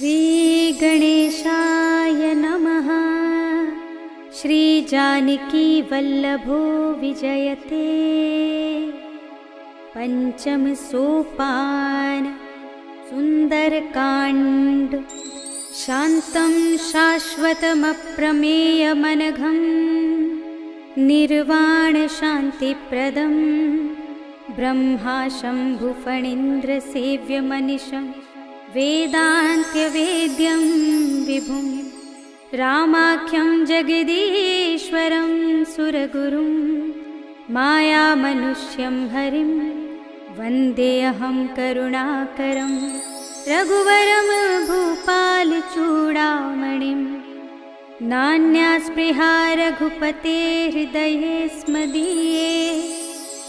श्रीगणेशाय नमः। श्रीजानकीवल्लभो विजयते। पंचम सोपान सुंदरकांड। शान्तं शाश्वतमप्रमेयमनघं निर्वाण शान्तिप्रदं ब्रह्मा शम्भुफणीन्द्रसेव्यमनिशं वेदान्त्यवेद्यं विभुं रामाख्यं जगदीश्वरं सुरगुरुं मायामनुष्यं हरिं वन्देऽहं करुणाकरं रघुवरं भूपालचूडामणिं। नान्यास्पृहा रघुपते हृदये स्मदीये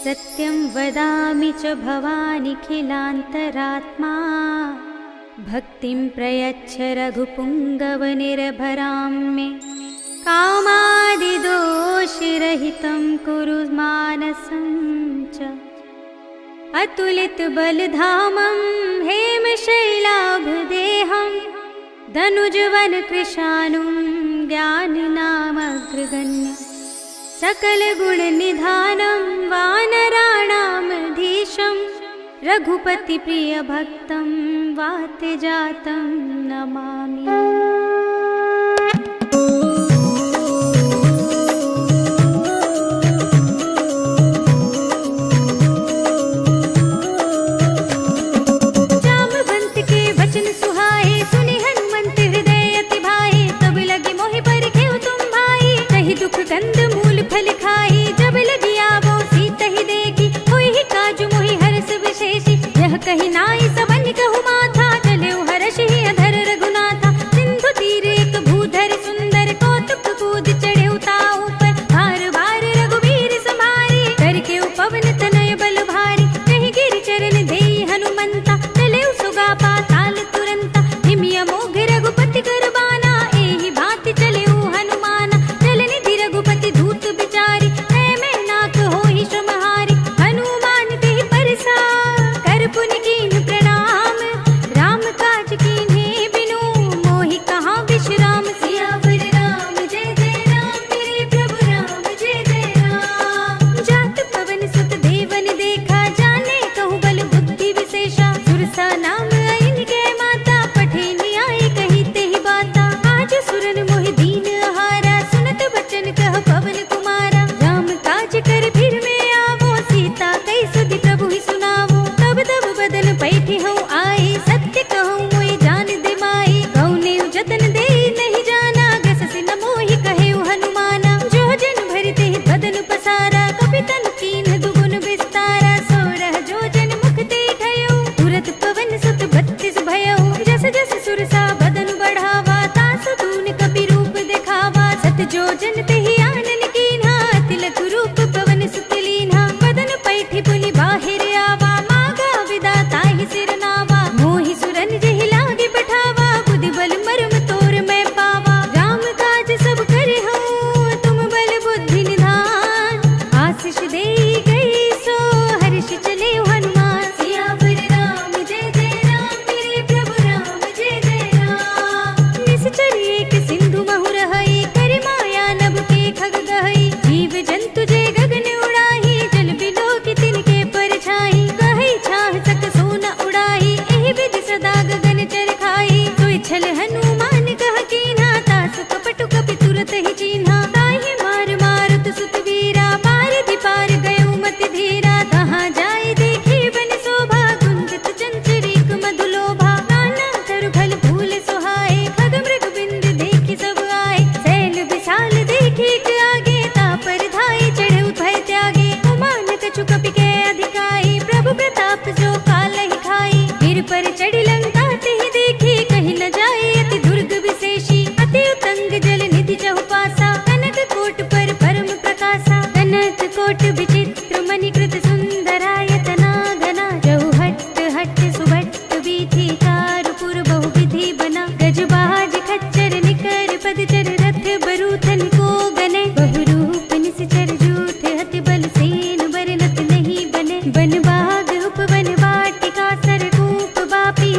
सत्यं वदामि च भवानिखिलान्तरात्मा। भक्तिं प्रयच्छ रघुपुङ्गवनिर्भरां मे कामादिदोषरहितं कुरु मानसं च। अतुलितबलधामं हेमशैलाभदेहं धनुजवनकृशानुं ज्ञानिनामग्रगण्यं सकलगुणनिधानं वानराणामधीशं रघुपतिप्रियभक्तं वातजातं नमामि। जामवंत के वचन सुहाए सुनि हनुमंत हृदय अति भाए। तब लगी मोहि परिखेउ तुम भाई कहि दुख गंध मूल फल खाई। जब लगी आवो सीता ही देखी होई ही काजु मोहि हर्ष विशेषी। यह कहि नाई सबन कहु माथा चलेउ हर्षि अधर रघुनाथा। सिंधु तीर एक भूधर सुंदर कौतुक कूद चढ़ेउ ताऊ पर। बार बार रघुवीर संभारी करके पवन तनय बल भारी। कहि गिर चरण देई हनुमंता चलेउ सुगा पाताल तुरंता। हिमिय मोघ रघुपति करबाना एहि भांति चलेउ हनुमाना। चलनिधि रघुपति धूत बिचारी है मैं नाक होहि श्रमहारी। हनुमान तेहि परसा कर पुनि कीन्ह प्रणाम। राम काज कीन्हे बिनु मोहि कहाँ विश्राम। सियावर राम जय जय राम मेरे प्रभु राम जय जय राम। जात पवन सुत देवन देखा जाने कहु बल बुद्धि विशेषा। सुरसा नाम इनके माता पठे न्याय कही तेहि बाता। आज सुरन मोहि दीन आहारा सुनत बचन कह पवन कुमारा। राम काज कर फिर में आवो सीता कई सुधि प्रभु ही सुनावो। तब तब बदन पैठी हूँ आई सत्य कहूँ मोहि जान दे माई। गौने जतन दे नहीं जाना गससि न मोहि कहेउ हनुमाना। जो जन भरते ही बदन पसारा कपितन कीन्ह दुगुन विस्तारा। सोरह जो जन मुख ते ठयउ तुरत पवन सुत 32 भयउ। जस जस सुरसा बदन बढ़ावा तास तून कपि रूप दिखावा। सत जो जन तेहि आनन कीन्हा तिलक रूप पवन सुत लीन्हा। बदन पैठी पुनि बाहिर आवा मागा विदा ताहि सिर नावा। मोहि सुरन जेहि लागे पठावा बुद्धि बल मर्म तोर मैं पावा। राम काज सब करे हूँ तुम बल बुद्धि निधान। आशीष देई गई सो हर्ष चले हनुमान। सियावर राम जय जय राम मेरे प्रभु राम जय जय राम। निश्चर एक सिंधु महु रहई कर माया नभ के खग गहई। जीव जंतु जे गगन उड़ाही जल बिलो की तिनके परछाई। कहि छाह सक सोना उड़ाही एहि विधि सदा गगन चर खाई। सोई छल हनुमान कह कीन्हा तास कपटु कपि तुरत ही चीन्हा। ताहि मार मारुत सुत वीरा पारधि पार गयो मति धीरा। कहाँ जाय देखी बन शोभा कुंजित चंचरीक मधुलोभा। नाना तरु फल फूल सुहाए खग मृग बिंद देखी सब आए। सैल विशाल देखी एक आगे तापर धाई चढ़ेउ भय त्यागे। उमान कछु कपि के अधिकाई प्रभु प्रताप जो काल ही खाई। गिर पर चढ़ी लंका तेहि देखी कहीं न जाए अति दुर्ग विशेषी। अति उतंग जल निधि चहुपासा कनक कोट पर परम प्रकाशा। कनक कोट विचित्र मणिकृत सुंदरायतना घना। जहु हट्ट हट्ट सुभट्ट बीथी चारुपुर बहु विधि बना। गजबाज खच्चर निकर पदचर रथ बरूथन को गने। बहुरूप निश्चर जूठ हति बल सेन बरनत नहीं बने। बन बाग उपवन वाटिका सरकूप बापी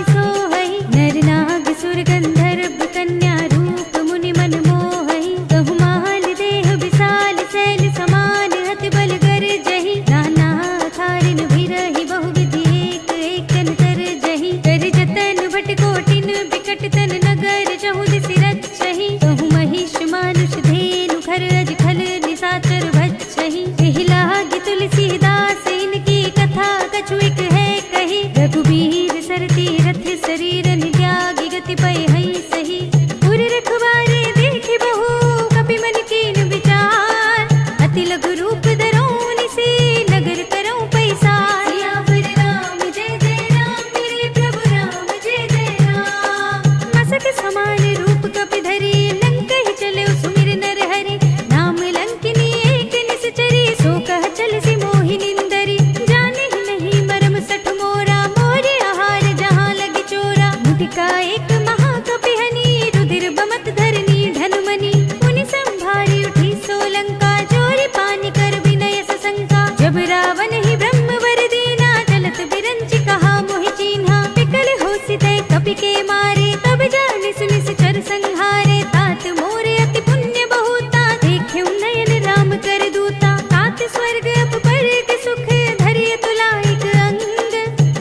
लगा एक महाकपिहनी, रुधिर बमत धरनी ढनमनी। मुनि संभारी उठी सोलंका, जोरी पानी कर विनय सशंका। जब रावण ही ब्रह्म वर दीना, चलत बिरंचि कहा मोहि चीन्हा। विकल होसि तै कपि के मारे, तब जानि सुनि चर संहारे। तात मोरे अति पुण्य बहुता, देख्यउ नयन राम कर दूता। तात स्वर्ग अपवर्ग सुख, धरिय तुलाइक अंग।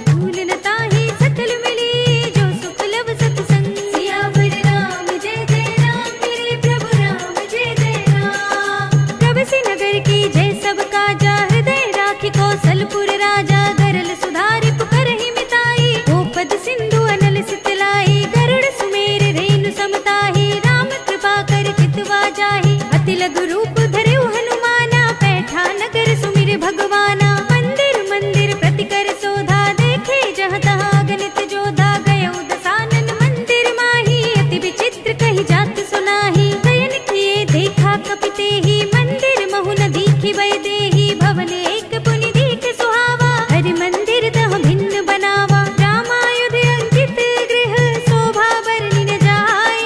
भूल न ताहि सकल मिली, जो सुख लब सतसंग। सियावर राम जय जय राम, मेरे प्रभु राम जय जय राम। प्रभसि नगर की जय सब काजा, हृदय राखि कौशलपुर राजा। गरल सुधारि पुकारहि मिताई, गोपद सिंधु अनल सितलाई। गरुड़ सुमेर रेणु समताहि, राम कृपा कर चितवा जाहि। अति लघु रूप धरऊ हनुमाना, पैठा नगर सुमिर भगवाना। मंदिर मंदिर प्रति कर शोधा, देखे जहाँ तहाँ अगणित जोधा। गयउ दसानन मंदिर माही, अति विचित्र कही जात सुनाही। शयन किए देखा कपि तेहि, मंदिर महु न दीखि वै देहि। भवन एक पुनि दीख सुहावा, हरि मंदिर तह भिन्न बनावा। रामायुध अंकित गृह, शोभा वर्णि न जाय।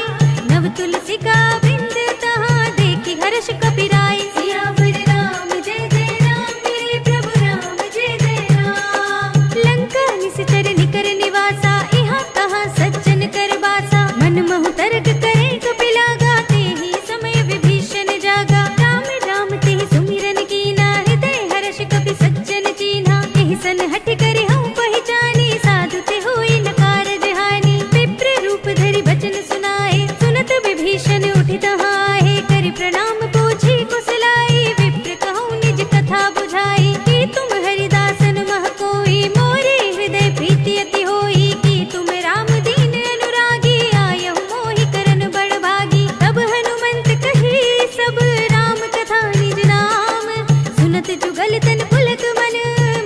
नव तुलसी का वृंद तहाँ, देखि हर्ष कपि राय। सियावर राम जय जय राम, मेरे प्रभु राम जय जय राम। लंका निश्चर निकर निवासा, इहाँ तहाँ सज्जन कर बासा। मन महु तर्क करे कपि लागा, तेहि समय विभीषण जागा। राम राम तेहि सुमिरन कीना, हृदय हर्ष कपि सज्जन चीन्हा। एहि सन हठि करि हऊँ पहिचानी, साधु ते होई न कारज हानि। विप्र रूप धरि बचन सुनाए, सुनत विभीषण उठि तहाँ आहे। करि प्रणाम पूछी कुशलाई, विप्र कहूँ निज कथा बुझाई। कि तुम हरिदासन मह कोई, मोरे हृदय प्रीति अति होई। कि तुम राम दीन अनुरागी, आयहु मोहि करन बड़ भागी। तब हनुमंत कही सब, राम कथा निज नाम। सुनत जुगल तन पुलक मन,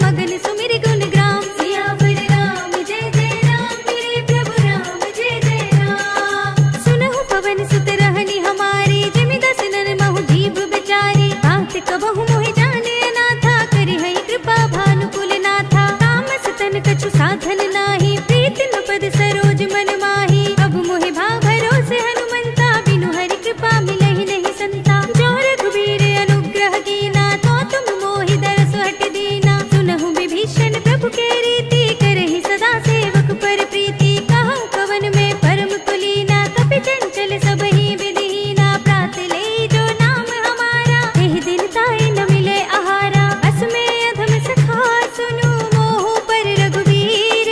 मगन सुमिर गुण ग्राम। सियावर राम जय जय राम, मेरे प्रभु राम जय जय राम। सुनहु पवन सुत रहनि हमारी, जिमि दसनन महु जीव बिचारी। तात कबहु मोहि जाने अनाथा, करि हई कृपा भानुकुल नाथा। तामस तन कछु साधन नाही, प्रीति न पद सरोज मन माही। अब मोहि भा भरोसे हनुमंता, बिनु हरि कृपा मिलहि नहीं संता। जो रघुबीर अनुग्रह कीना, तो तुम मोहि दरस हट दीना। सुनहु विभीषण प्रभु के रीति, करहि सदा सेवक पर प्रीति। कहूँ कवन में परम कुलीना, कपि चंचल सबहि विधिहीना। प्रात ले जो नाम हमारा, एहि दिन ताहि न मिले आहारा। अस में अधम सखा सुनु, मोहु पर रघुवीर।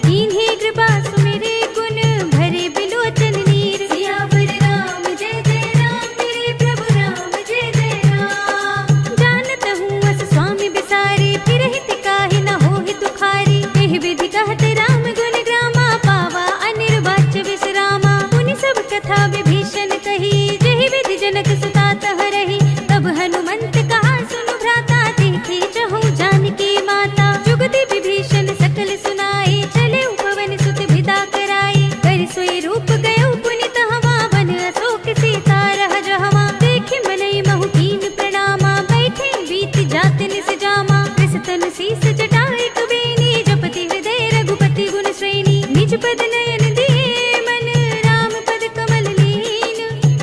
कीन्ही कृपा सुमिरे गुण, भरे बिलोचन नीर। सियावर राम जय जय राम, मेरे प्रभु राम जय जय राम। जानत हूँ अस स्वामी बिसारी, फिरहि तिकाहि न होहि दुखारी। एहि विधि कहत राम गुण ग्रामा, पावा अनिर्वाच्य विश्रामा। मुनि सब कथा विभीषण कही, जेहि विधि जनक सुता तह रही। तब हनुमंत कहा सुनु भ्राता, देखी चहु जानकी माता। जुगति विभीषण सकल सुनाई, चले पवन सुत विदा कराई। कर सोई रूप गयो पुनि तहवा, वन अशोक सीता रह जहवा। देखि मनई महु कीन प्रणामा, बैठे बीत जात निस जामा। कृषतन शीस जटाई कुबेनी, जपति हृदय रघुपति गुण श्रेणी। निज पद नयन दिए मन, राम पद कमल लीन।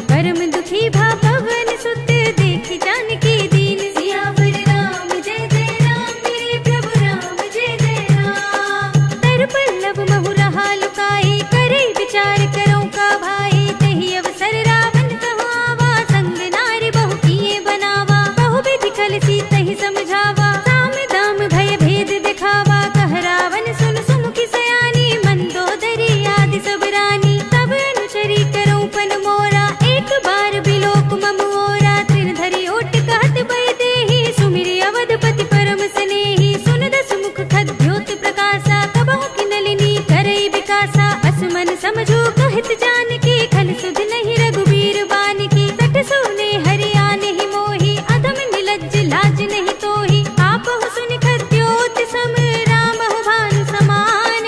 परम दुखी भा पवन सुत, देखि जानकी दीन। सियावर राम जय जय राम, मेरे प्रभु राम जय जय राम। तर पल्लव महु रहा लुकाई, करे विचार करो का भाई। तेहि अवसर रावण कहाँ आवा, संग नारी बहु किए बनावा। बहु विधि कल सीतहि समझावा, साम दाम भय भेद दिखावा। कह रावण सुन सुमुखी सयानी, मंदोदरी आदि सब रानी। तब अनुचरी करो पन मोरा, एक बार बिलोक मम ओरा। तृण धरि ओट कहत भय देहि, सुमिरि अवधपति परम स्नेही। सुन दस मुख खद्योत प्रकाशा, कबहु किनलिनी करई विकासा। असमन समझो कहत जानकी, खल सुध नहीं रघुबीर बानकी। सठ सोने हरि आनेहि मोहि, अधम निलज्ज लाज नहीं तोहि। आपहु सुनि खद्योत सम, रामहु भानु समान।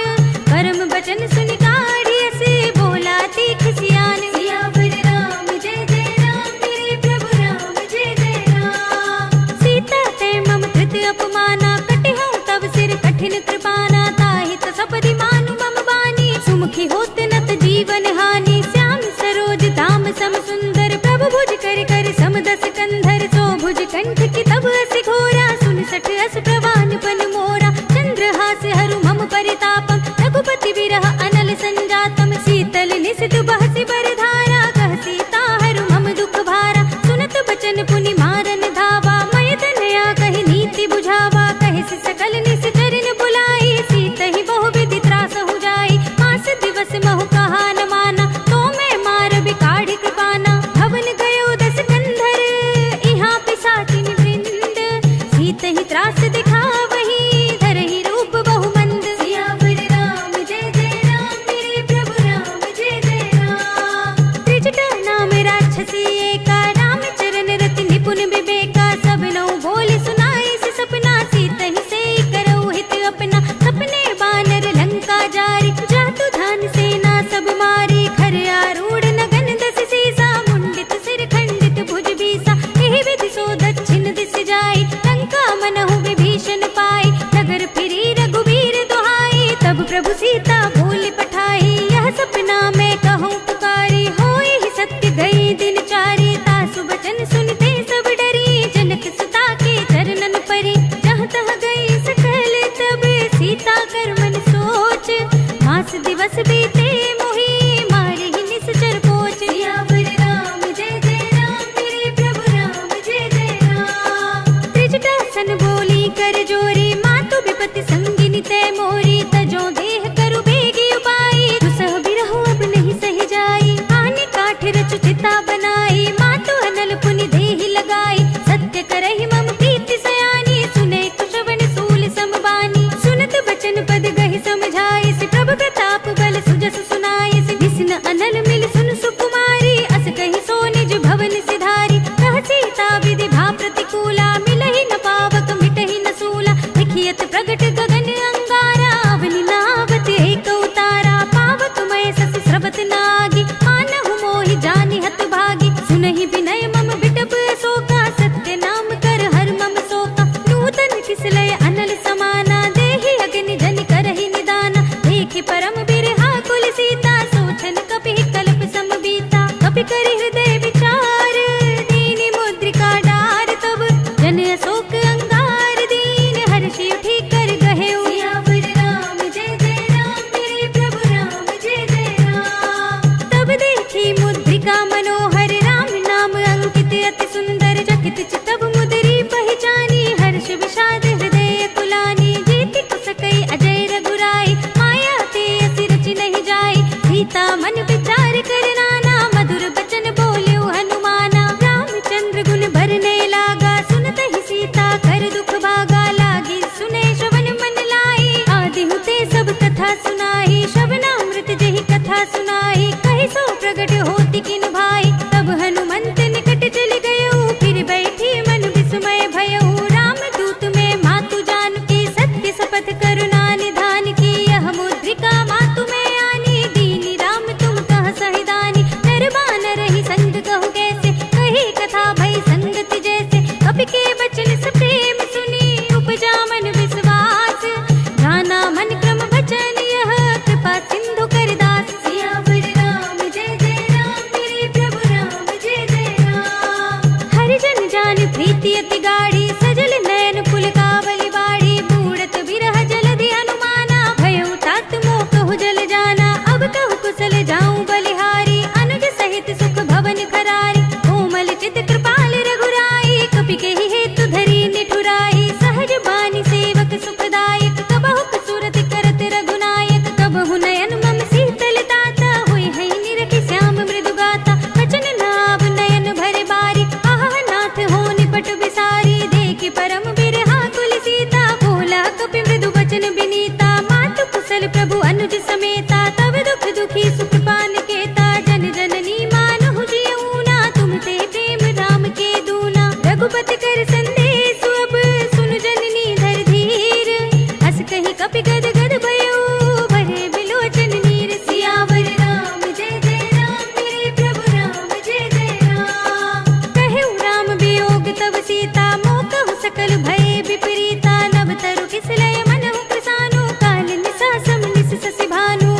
परम बचन सुनि काढ़ी अस, बोला तीख सियान। सियावर राम जय जय राम, मेरे प्रभु राम जय जय राम। सीता ते मम कृत अपमाना, कटिहउँ तब सिर कठिन कृपाना। ताहि त सपदि मानु मम बानी, सुमुखी होत न तत जीवन हानि। श्याम सरोज धाम सम सुंदर, प्रभु भुज कर कर सम दस कंधर। सो भुज कंठ की तब अस घोरा, 69 अस प्रवान पन मोरा। चंद्रहास हरु मम परितापम, रघुपति विरह अनल संजातम। शीतल निशित बहसि बरधारा, कह सीता हरु मम दुख भारा। सुनत बचन पुनि मारन धावा, मय तनया कहि नीति बुझावा। कहि सकल निश्चरन बुलाई, सीतहि बहु विधि त्रास हो जाई। मास दिवस महु कहा न माना, तो मैं मार बिकाढ़ कृपाना। भवन गयो 10 कंधर, इहाँ पिसाचिन वृंद। सीतहि त्रास दिखावहि, धरहि रूप बहु मंद। सियावर राम जय जय राम, मेरे प्रभु राम जय जय राम। त्रिजटा नाम राक्षसी एका, राम चरण रति निपुण विवेका। सब नौ बोल सुनाई से सपना, सीतहि से करऊ हित अपना। सपने बानर लंका जारी, जातु धान सेना सब मारी। खर आरूढ़ नगन 10 सीसा, मुंडित सिर खंडित भुज बीसा। एहि विधि सो दक्षिण दिस जाई, लंका मनहु विभीषण पाई। नगर फिरी रघुबीर दुहाई, तब प्रभु सीता बोल पठाई। यह सपना मैं कहूँ पुकारी, होय ही सत्य गई दिन चारी। तासु बचन सुनते सब डरी, जनक सुता के चरणन परी। जहाँ तहाँ गई सकल तब, सीता कर मन सोच। मास दिवस बीते मोहि, मारे ही निश्चर पोच। सियावर राम जय जय राम, मेरे प्रभु राम जय जय राम। त्रिजटा सन बोली कर जोरी, मातु विपति संगिनी तै मोरी। तजो देह करु बेगी उपाई, दुसह बिरहो अब नहीं सही जाई। आने काठ रचु चिता बनाई, मातु अनल पुनि देहि लगाई। सत्य करहि मम प्रीति सयानी, सुने कुशवन सूल समबानी। सुनत बचन पद गहि समझाई, से प्रभु प्रताप बल सुजस सुनाई। से विष्णु अनल मिल सुन सुकुमारी, अस कहि सो निज भवन सिधारी। कह सीता विधि भा प्रतिकूला, मिलहि न पावक मिटहि न सूला। देखियत प्रगट गगन अंगारा, अवनि नावत एक उतारा। पावक मय सस स्रवत नागी, मानहु मोहि जानि हत भागी। सुनहि विनय मम बिटप शोका, सत्य नाम कर हर मम शोका। नूतन किसलय अनल समाना, देहि अग्नि जनि करहि निदाना। देखे परम बिरहा कुल सीता, सोचन कपि कल्प सम बीता। कपि करि हृदय विचार, दीनि मुद्रिका डार। तब जन अशोक अंगार, दीन हर्षि उठि कर गहेउ। सियावर राम जय जय राम, मेरे प्रभु राम जय जय राम। तब देखी मुद्रिका मनोहर, राम नाम अंकित अति सुंदर। चकित चितब मुदरी पहचानी, हर्ष विषाद हृदय कुलानी। जीति कुसकई अजय रघुराई, माया ते असि रचि नहीं जाई। सीता मन विचार कर नाना, मधुर बचन बोल्यो हनुमाना। रामचंद्र गुण भरने लागा, सुनतहि सीता कर दुख भागा। लागी सुने श्रवण मन लाई, आदि हुते सब कथा सुनाई। श्रवणामृत जेहि कथा सुनाई, कहि सो प्रगट होति किन भाई। तब हनुमंत निकट चल गयो, फिर बैठी मन विस्मय भयउ। रामदूत में मातु जानकी, सत्य शपथ करुणा निधान की। यह मुद्रिका मातु में आनी, दीनी राम तुम कह सहिदानी। नर बानर ही संग कहु कैसे, कही कथा भई संगति जैसे। कपि के बचन स प्रेम सुनी, उपजा मन विश्वास। जाना मन क्रम बचन यह, कृपा सिंधु कर दास। सियावर राम जय जय राम, मेरे प्रभु राम जय जय राम। हरि जन जान प्रीति अति गाढ़ी, सजल नयन पुलकावली बाड़ी। बूढ़त विरह जलधि अनुमाना, भयउ तात मोह कहु जल जाना। अब कहु कुशल जाऊं बलिहारी, अनुज सहित सुख भवन खरारी। कोमल चित कृपाल रघुराई, कपि केहि हेतु धरी निठुराई। सहज बानी सेवक सुखदायक, कबहु कसुरति करत रघुनायक। कबहु नयन मम शीतल ताता, हुई है निरखि श्याम मृदु गाता। बचन नाव नयन भरे बारी, आह नाथ हो निपट बिसारी। देखि परम बिरहा कुल सीता, बोला कपि मृदु बचन बिनीता। मातु कुशल प्रभु अनुज समेता, तब दुख दुखी सुख पान केता। जन जननी मानहु जियऊना, तुम ते प्रेम राम के दूना। रघुपति कर संदेश अब, सुनु जननी धर धीर। हस कहि कपि गद गद भयउ, भरे बिलोचन नीर। सियावर राम जय जय राम, मेरे प्रभु राम जय जय राम। कहु राम वियोग तब सीता, मोह कहु सकल भय विपरीता। नव तरु किसलय मनहु प्रसानु, काल निसा सम निस ससि भानु।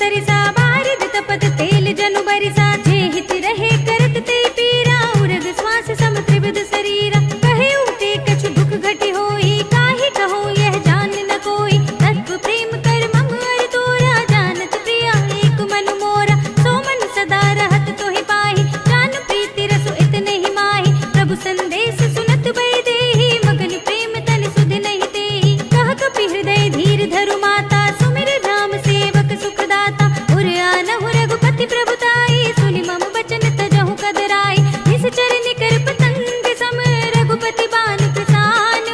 सरिसा बारिद तपत तेल जनु बरिसा जे हित रहे करत ते पीरा उरग श्वास सम त्रिविध शरीरा कहे उते कछु दुख घटी होई काहे कहो यह जान न कोई तत्व प्रेम कर मम अर तोरा जानत प्रिया एक मन मोरा सो मन सदा रहत तोहि पाहि जान प्रीति रसु इतने ही माहि प्रभु संदेश सुनत बई देहि मगन प्रेम तन सुध नहीं तेहि कह कपि हृदय धीर धरु माता सुमिर राम सेवक सुखदाता उर आनहु रघुपति प्रभुताई सुनि मम बचन तजहु कदराई निश्चर निकर पतंग सम रघुपति बान किसान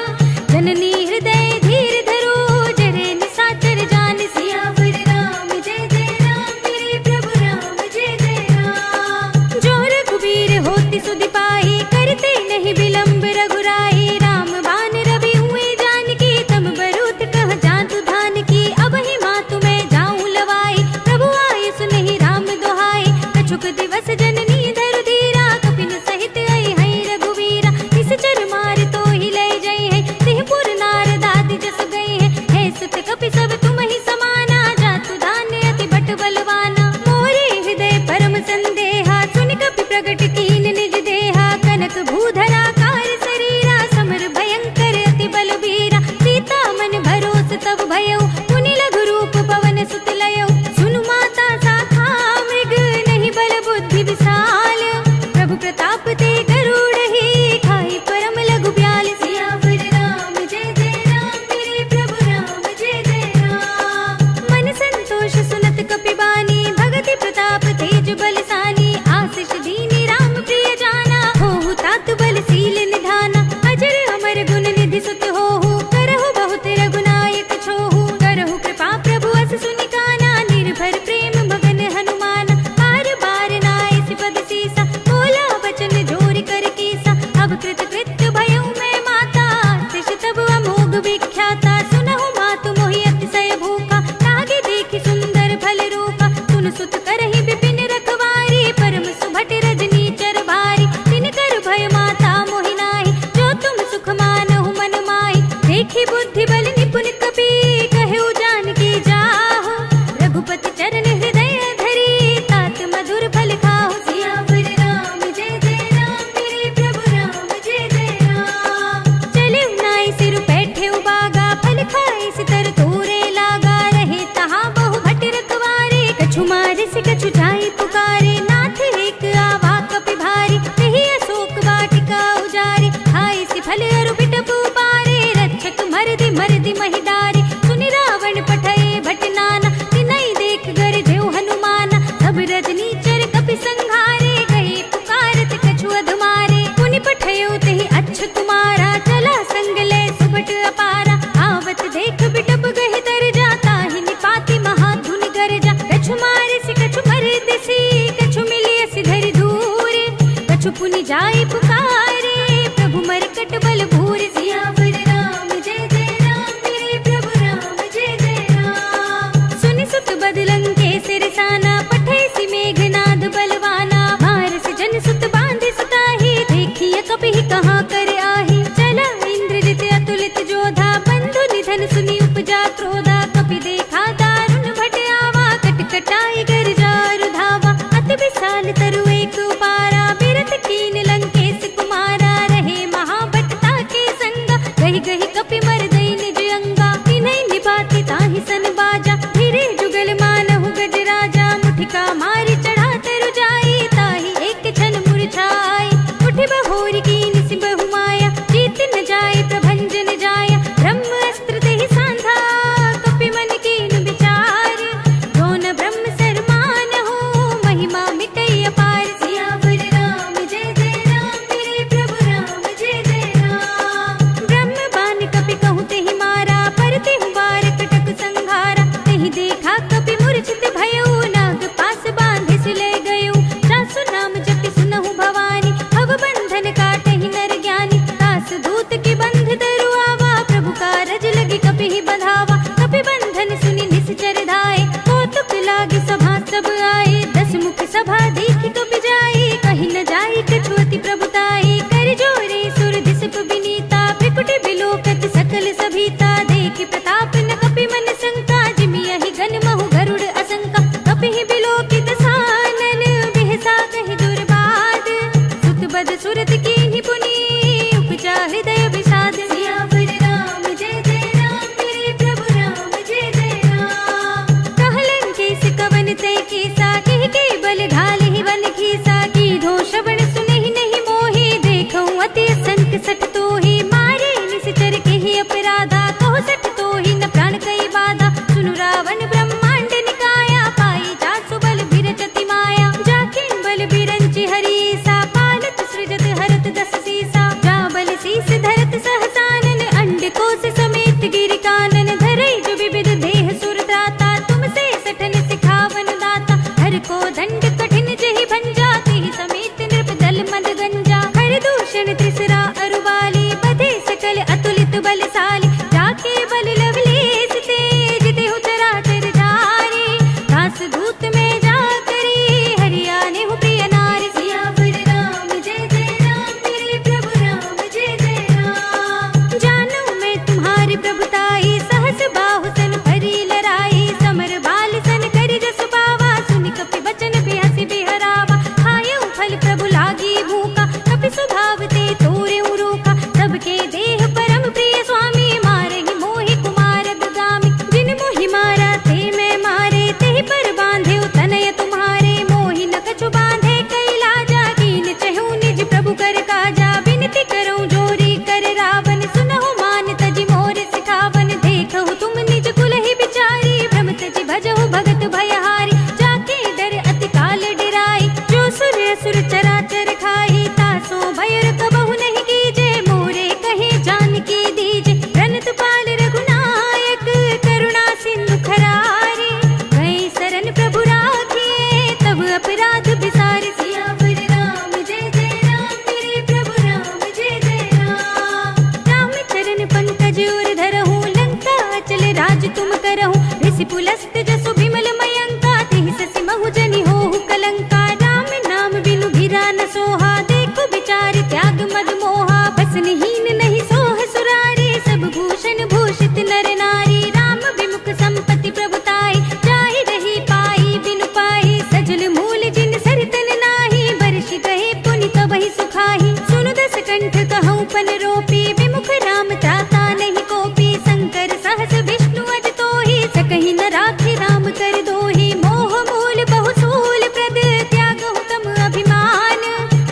जननी हृदय धीर धरो जरे निसाचर जान सियावर राम जय जय राम मेरे प्रभु राम जय जय राम जो रघुवीर होति सुधि पाहि करते नहीं विलंब रघुराई राम बान रवि हुए जानकी तम बरूथ कह जातु धान की अब ही मातु मैं जाऊं लवाई प्रभु आय सुनहि राम दोहाई कछुक दिवस जननी धरु धीरा कपिन सहित आई है रघुवीरा निश्चर मार तो ही ले जई है सिंहपुर नारद आदि जस गई है सुत कपि सब तुम ही समाना जातु धान्य अति बट बलवाना मोरे हृदय परम संदेहा सुनि कपि प्रगट कीन निज देहा कनक भूधरा कार शरीरा समर भयंकर अति बलबीरा सीता मन भरोस तब भयउ पुनि लघु रूप पवन सुत लयउ सुनु माता साखा मृग नहीं बल बुद्धि विशाल प्रभु प्रताप ते गरुड़हि खाई परम लघु ब्याल सियावर राम जय जय राम मेरे प्रभु राम जय जय राम मन संतोष सुनत कपि बानी भगति प्रताप तेज बलसानी आशीष दीनी राम प्रिय जाना होहु तात बलशील निधाना अजर अमर गुण निधि सुत होहु करहु बहुत रघुनायक छोहु करहु कृपा प्रभु अस सुनि काना निर्भर प्रेम मगन हनुमान बार बार नाय सिपद सीसा बोला वचन जोरि कर कीसा अब कृत कृत्य भयउ मैं माता तिश तब अमोघ विख्याता सुनहु मातु मोहि अतिशय भूखा लागे देखि सुंदर भल रूपा सुन सुत करहि विपिन रखवारी परम सुभट रजनी चर भारी तिनकर भय माता मोहि नाहि जो तुम सुख मानहु मन माहि देखि बुद्धि बल निपुण कपि कहु जानकी जाहु रघुपति चरण हृदय धरी तात मधुर फल खाहु सियावर राम जय जय राम मेरे प्रभु राम जय जय राम चले नाई सिर बैठे उबागा फल खाए सितर तोरे लागा रहे तहाँ बहु भट रखवारे कछु मारे से कछु जाई पुकारे नाथ एक आवा कपि भारी नहीं अशोक वाटिका उजारे खाए सि फल अरु बिटप पारे रक्षक मरदि महिदारी सुनि रावण पठए भट नाना तिनहि देख गर जेउ हनुमाना सब रजनी चर कपि संघारे गए पुकारत कछु अधमारे पुनि पठयो तेहि अच्छ तुम्हारा चला संग ले सुबट अपारा आवत देख बिटप गहि तर जाता ही निपाति महाधुनि गरजा कछु मारे से कछु मरद सी कछु मिलिय सिधरि दूर कछु पुनि जाई पुकारे प्रभु मरकट बल भूर सियावर राम जय जय राम मेरे प्रभु राम जय जय राम सुनि सुत बदलंग के सिरसाना पठे सि मेघनाद बलवाना मार से जन सुत बांधे सुताही देखिए कपि कहाँ कर आही चला इंद्रजित अतुलित जोधा बंधु निधन सुनि उपजा क्रोधा कपि देखा दारुण भट आवा कटकटाई गर जारु धावा अति विशाल तरु एक उपारा बिरत कीन लंकेश कुमारा रहे महाभटता के संगा गहि गहि कपि मर गई निज अंगा तिन्हि निभाति ताहि सन बाजा धीरे जुगल मानहु गज राजा मुठिका मारि चढ़ा तरु जाई ताहि एक क्षण मुरझाई उठि बहोरी कीन सि बहु माया जीत न जाय प्रभंजन जाया ब्रह्म अस्त्र तेहि सांधा कपि मन कीन विचार जो न ब्रह्म सरमान हो महिमा मिटई अपार सियावर राम जय जय राम मेरे प्रभु राम जय जय राम ब्रह्म बान कपि कहूँ तेहि मारा पर तेहु बार कटक संघारा तेहि देखा कपि मूर्छित भयउ नाग पास सुनते कीसा कह के बल घाल ही वन खीसा कीधो श्रवण सुने ही नहीं मोही देखो अति संत सठ तो ही मारे निश्चर के ही अपराधा कहो सठ तो ही न प्राण कई बाधा सुनु रावण ब्रह्मांड निकाया पाई जासु बल बिरचति माया जाकिन बल बिरंचि हरीसा पालत सृजत हरत दस सीसा जा बल शीस धरत सहसानन अंड कोश समेत गिर कानन धरई जो विविध देह सुर त्राता तुमसे सठन सिखावन दाता हर को दंड कठिन जहि भंजा तिहि समेत नृप दल मद गंजा हर दूषण त्रिसरा अरुवाली बधे सकल अतुलित बलशाली जाके बल लवलेस तेज देहु चराचर जारी दास दूत में जा करी हरियाणे हूँ प्रिय नारी सियावर राम जय जय राम मेरे प्रभु राम जय जय राम जानू मैं तुम्हारी प्रभुताई सहस बाहु सन परी लराई समर बाल सन करि जस पावा सुनि कपि बचन बिहसि बिहरावा खायउ फल प्रभु लागी भूखा कपि स्वभाव ते तोरे रोका सबके देह परम प्रिय स्वामी मारे ही मोहि कुमार दुगामी जिन मोहि मारा ते मैं मारे ते पर बांधे तनय तुम्हारे मोहि न कछु बांधे कैला जा कीन चहु निज प्रभु कर काजा विनती करऊं जोरी कर रावण सुनहु मान तजि मोर सिखावन देखहु तुम निज कुल ही बिचारी भ्रम तजि भजहु भगत भयहारी जाके डर अति काल डिराई जो सुर असुर चराचर खाई तासो भयर कबहु नहीं कीजे मोरे कहे जानकी दीजे रनत पाल रघुनायक करुणा सिंधु खरारी गए शरण प्रभु राखिए तब अपराध बिसारे सियावर राम जय जय राम मेरे प्रभु राम जय जय राम चरण पंकज उर धरहु लंका अचल राज तुम करहु ऋषि पुलस्त जसु विमल मयंका तिहि ससि महु जनि होहु कलंका राम नाम बिनु भिरा न सोहा देखो बिचार त्याग मद मोहा बसनहीन नहीं सोह सुरारी सब भूषण भूषित नर नारी राम विमुख संपत्ति प्रभुताई जाहि रही पाई बिनु पाई सजल मूल जिन सरितन नाही बरस गए पुनि कबहि सुखाही सुनु दस कंठ कहूँ पन रोपी विमुख राम त्राता नहीं कोपी शंकर सहस विष्णु अज तोहि सकहि न राखि राम कर दोहि मोह मूल बहु सूल प्रद त्यागहु तम अभिमान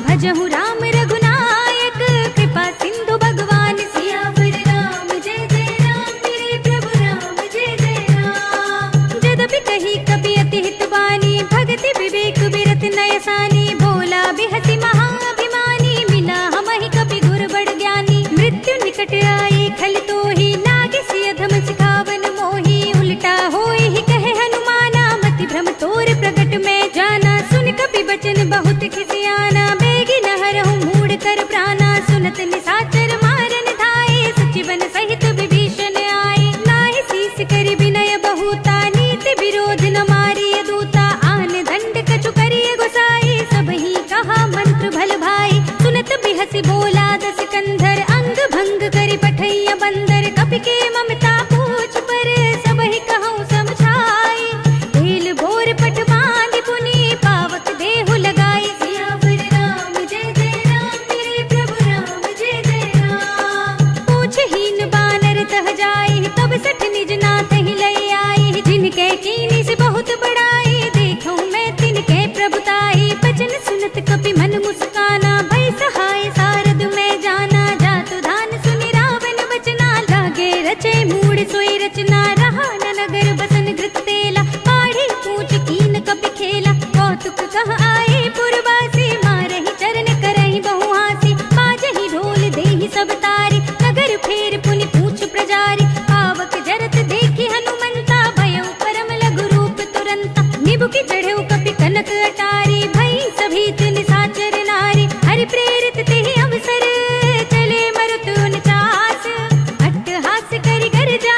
भजहु राम रघुनायक कृपा सिंधु भगवान सियावर राम जय जय राम मेरे प्रभु राम जय जय राम जदपि कही कपि अति हितवानी भगति विवेक विरत नयसानी बोला बिहसि महाअभिमानी मिला हमहि कपि गुर बड़ ज्ञानी मृत्यु निकट आई खल तोहि लागे सिय धम सिखावन मोहि उल्टा होई ही कहे हनुमाना मति भ्रम तोर प्रगट में जाना सुन कपि बचन बहुत खिसियाना बेगी नहरहु मूढ़ कर प्राणा सुनत निसाचर मारन धाये सचिवन सहित विभीषण आए नाहि शीस करि विनय बहुता नीति विरोध न मारिय दूता आन दंड कछु करिय गोसाई सबहि कहा मंत्र भल भाई सुनत बिहसि बोला दस कंधर अंग भंग करि पठैया बंदर कपि के ममता पूछ पर सबहि कहूँ समझाई तेल भोर पट बांधि पुनि पावक देहु लगाई सियावर राम जय जय राम मेरे प्रभु राम जय जय राम पूछहीन बानर तह जाई तब सठ निज नाथ ही लई आई जिनके कीनी से बहुत बड़ाई देखूं मैं तिनके प्रभुताई बचन सुनत कपि मन मुस्काना भई सहाय सारद में जाना जातु धान सुनि रावण बचना लागे रचे मूड सोई रचना रहा न नगर बसन घृत तेला पाढ़ी पूछ कीन कपि खेला कौतुक कह आए पुरवासी मारहि चरण करहि बहु हासी बाजहि ढोल देहि सब तारी नगर फेर पुनि पूछ प्रजारी आवक जरत देखि हनुमंता भयउ परम लघु रूप तुरंता निबुकि चढ़ेउ कपि कनक अटारी भई सभीत निसाचर नारी हरि प्रेरित तेहि अवसर चले मरुत उनचास अट्टहास करि गर्जा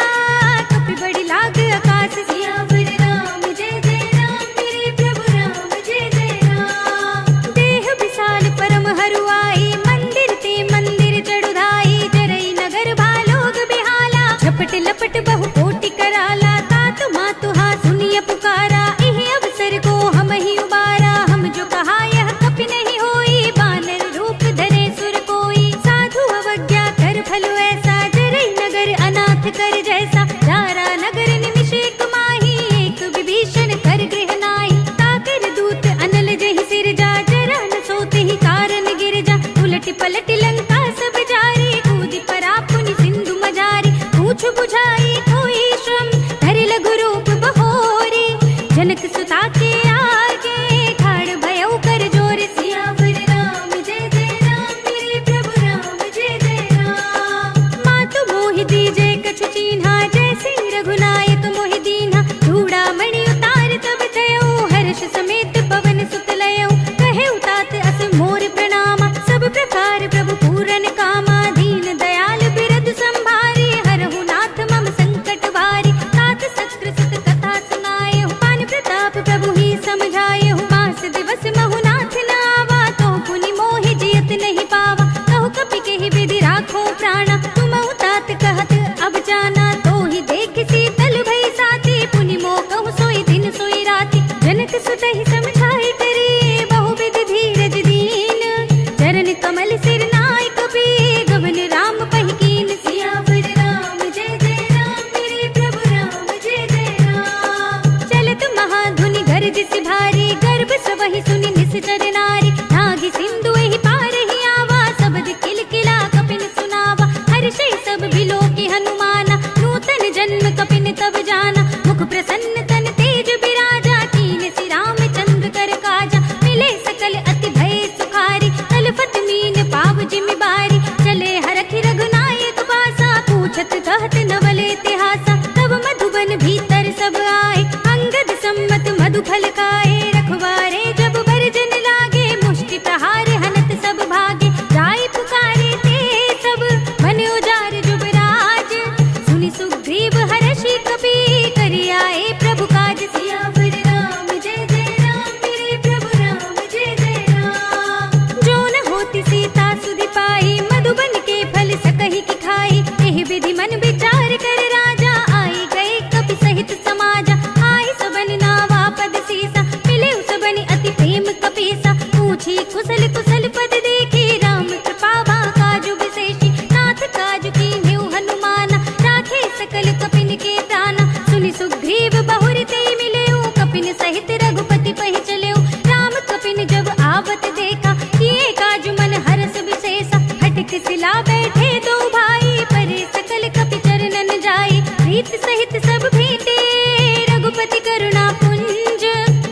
कपि बड़ी लाग आकाश सियावर राम जय जय राम मेरे प्रभु राम जय जय राम देह विशाल परम हरुआई मंदिर ते मंदिर चढ़ुधाई जरई नगर भालोग बिहाला झपट लपट बहु कोटि कराला तात मातु हा सुनिय पुकारा इहि अवसर को जनक सुता के आगे ठाड़ भयउ कर जोर सियावर राम जय जय राम मेरे प्रभु राम जय जय राम। मातु मोहि दीजे कछु चीन्हा जय सिंह रघुनायक मोहि दीन्हा चूड़ामणि उतार तब थयो हर्ष समेत पवन सुत लयो कहे उतात अस मोर प्रणामा सब प्रकार प्रभु पूरन कामा दीन दयाल बिरद संभारी हरहु नाथ मम संकट वारी तात सत्र सुत कथा सुनाए पान प्रताप प्रभु ही समझाए मास दिवस महु नाथ न आवा तो पुनि मोहि जियत नहीं पावा कहु कपि केहि विधि राखो प्राणा तुम तात कहत अब जाना तो ही देख शीतल भई साथी पुनि मो कहु सोई दिन सोई राती जनक सुत ही समझाई करी बहु विधि धीरज दीन चरण कमल सिर नाय कपि गवन राम पहि कीन सियावर राम जय जय राम मेरे प्रभु राम जय जय राम। चलत महाधुनि गरज सि भारी गर्भ सबहि सुनि निश्चर नारी नागी सिंधु एहि पार ही आवा सबद किलकिला कपिन सुनावा हर्षै सब बिलो की हनुमाना नूतन जन्म कपिन तब जाना मुख प्रसन्न तन तेज बिराजा कीन सि रामचंद्र कर काजा मिले सकल अति भय सुखारी तलफत मीन पाव जिमि बारी चले हरखि रघुनायक पासा पूछत कहत नवल इतिहासा तब मधुबन भीतर सब आए अंगद सम्मत मधु फल खाए रखवारे जब बरजन लागे मुष्टि प्रहार हनत सब भागे जाय पुकारे ते सब मन उजार जुबराज सुनि सुग्रीव हर्षि कपि करि आए प्रभु काज सियावर राम जय जय राम मेरे प्रभु राम जय जय राम। जो न होती सीता सुधि पाई मधुबन के फल सकहि की खाई एहि विधि मन विचार कर राजा आई गए कपि सहित समाजा आई सबन नावा पद सीसा मिले सबनि अति प्रेम कपीसा पूछी कुशल कुशल पद देखी राम कृपा काजु विशेषी नाथ काजु की हनुमाना राखे सकल कपिन के प्राणा सुनि सुग्रीव बहुर ते मिले कपिन सहित रघुपति पहि चले राम कपिन जब आवत देखा किए काजु मन हरस विशेषा हटक सिला बैठे दो भाई परे सकल कपि चरणन जाई प्रीत सहित सब भेंटे रघुपति करुणा पुंज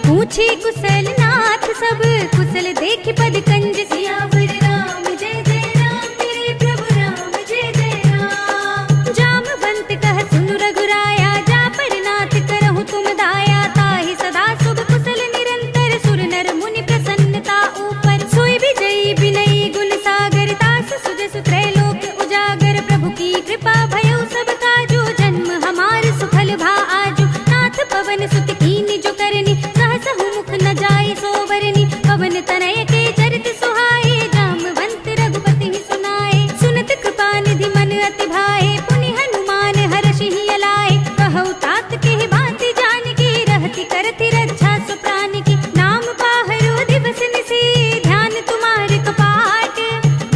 पूछी कुशल नाथ सब कुशल देख पद कंज सियावर राम जय जय राम मेरे प्रभु राम जय जय राम। जामवंत कह सुनु रघुराया जा पर नाथ करहु तुम दाया ताहि सदा शुभ कुशल निरंतर सुर नर मुनि प्रसन्नता ऊपर सोई विजयी विनयी गुण सागर तास सुजस त्रैलोक उजागर प्रभु की कृपा भयउ सब काजू जन्म हमार सुफल भा आजू नाथ पवन सुत कीनि जो करनी सहस मुख न जाय सोवरनी पवन तनय के चरित सुहाए जामवंत रघुपति सुनाए सुनत कृपा निधि मन अति भाए पुनि हनुमान हर्षि ही अलाए कहु तात के भांति जानकी रहति करति रक्षा सुप्राण की नाम पाहरो दिवस निसी ध्यान तुम्हारे कपाट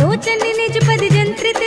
लोचन निज पद जंत्रित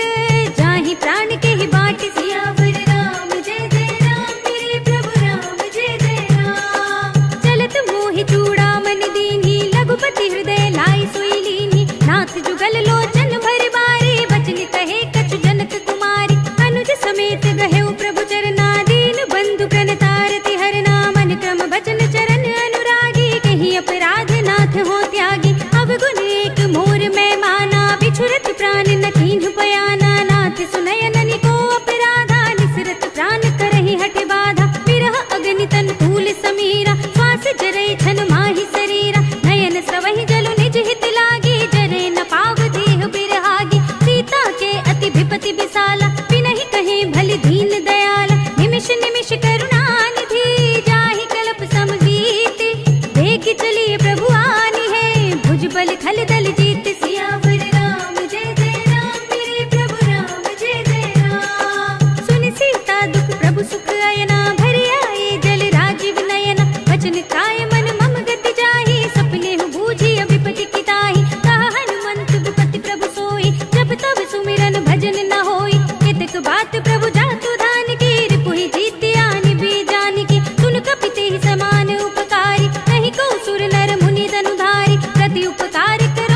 जाहि प्राण के ही बाट सियावर राम जय जय राम मेरे प्रभु राम जय जय राम। चलत मोहि चूड़ामणि दीन्ही लघुपति हृदय लाई सोई लीन्ही नाथ जुगल लोचन भर बारी बचन कहे कछु जनक कुमारी अनुज समेत गहेउ प्रभु चरना दीन बंधु प्रणतारति हरना मन क्रम बचन चरण अनुरागी कहीं अपराध नाथ हो त्यागी अवगुण एक मोर मैं माना बिछुरत प्राण न कीन्ह पयाना नाथ सुनयननि को अपराधा निसरत प्राण करहि हठ बाधा विरह अग्नि तन तूल समीरा श्वास जरै छन माहि शरीरा नयन स्रवहि जलु निज हित लागी जरे न पाव देह बिरहागी सीता के अति विपति विशाला बिनहि कहे भल दीन दयाला निमिष निमिष करुणा निधि जाहि कल्प समजीति देख चलिए प्रभु आनी है भुज बल खल दल जीत सियावर राम जय जय राम मेरे प्रभु राम जय जय राम। सुनि सीता दुख प्रभु सुख अयना भरि आए जल राजीव नयना वचन काय मन मम गति जाहि सपने बूझी विपति की ताहि कहा हनुमंत विपति प्रभु सोई जब तब सुमिरन भजन न होई केतक बात प्रभु जातु धान की रिपुहि जीति आनि भी जान की सुन कपि तेहि समान उपकारी नहीं को सुर नर मुनि धनुधारी प्रति उपकार कर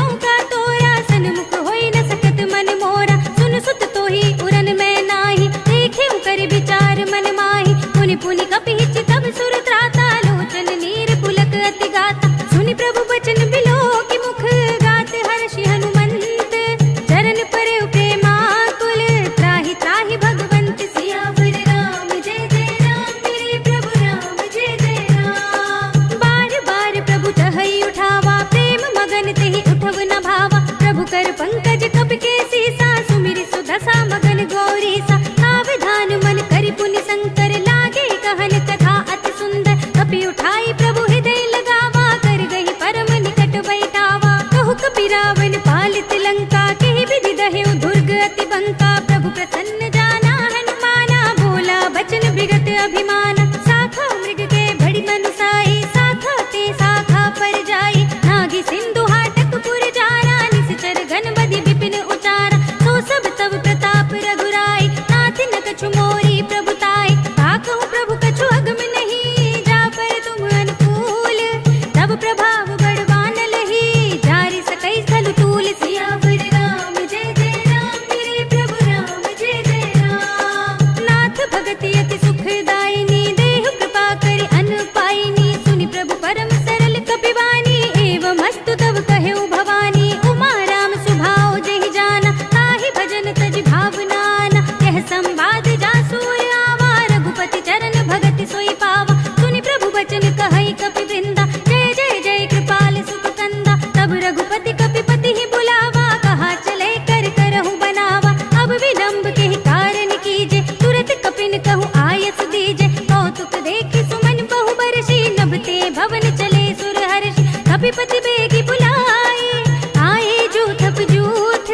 प्रभु बचन बिलो की मुख गात हर्षि हनुमंत चरण पर प्रेमाकुल त्राहि त्राहि भगवंत सियावर राम जय जय राम मेरे प्रभु राम जय जय राम। बार बार प्रभु चहई उठावा प्रेम मगन तेहि उठव न भावा प्रभु कर पंकज कपि के सीसा सुमिरि सुदशा मगन गौरी सा सावधान मन करि पुनि शंकर लागे कहन कथा अति सुंदर कपि उठाई प्रभु हृदय लगावा कर गई परम निकट बैठावा कहु कपि रावण पालित लंका केहि विधि दहेउ दुर्ग अति बंका प्रभु प्रसन्न जाना हनुमाना बोला बचन विगत अभिमान शाखा मृग के बड़ी मनुसाई शाखा ते शाखा पर जाई नागी सिंधु हाटक पुर जाना निश्चर घन बधि विपिन उचारा तो सब तब प्रताप रघुराई नाथ न कछु मोरी प्रभुताई ताकहु प्रभु कछु अगम नहीं जा पर तुम अनुकूल तब प्रभाव बड़वान लही जारि सकई स्थल तूल सियावर राम जय जय राम मेरे प्रभु राम जय जय राम। नाथ भगति अति सुखदायिनी देहु कृपा करि अन पाइनी सुनि प्रभु परम सरल कपिवानी एवं अस्तु तब कहेउ भवानी उमा राम सुभाव जेहि जाना ताहि भजन तज भावनाना यह संवाद जासूर आवा रघुपति चरण भगति सोई पावा सुनि प्रभु बचन कहई कपि वृंदा जय जय जय कृपाल सुख कंदा तब रघुपति कपिपति ही बुलावा कहा चले कर करहु बनावा अब विलंब के कारण कीजे तुरत कपिन कहु आयस दीजे कौतुक देखि सुमन बहु बरसी नभते भवन चले सुर हर्षि कपिपति बेगी बुलाए आए जूथप जूथ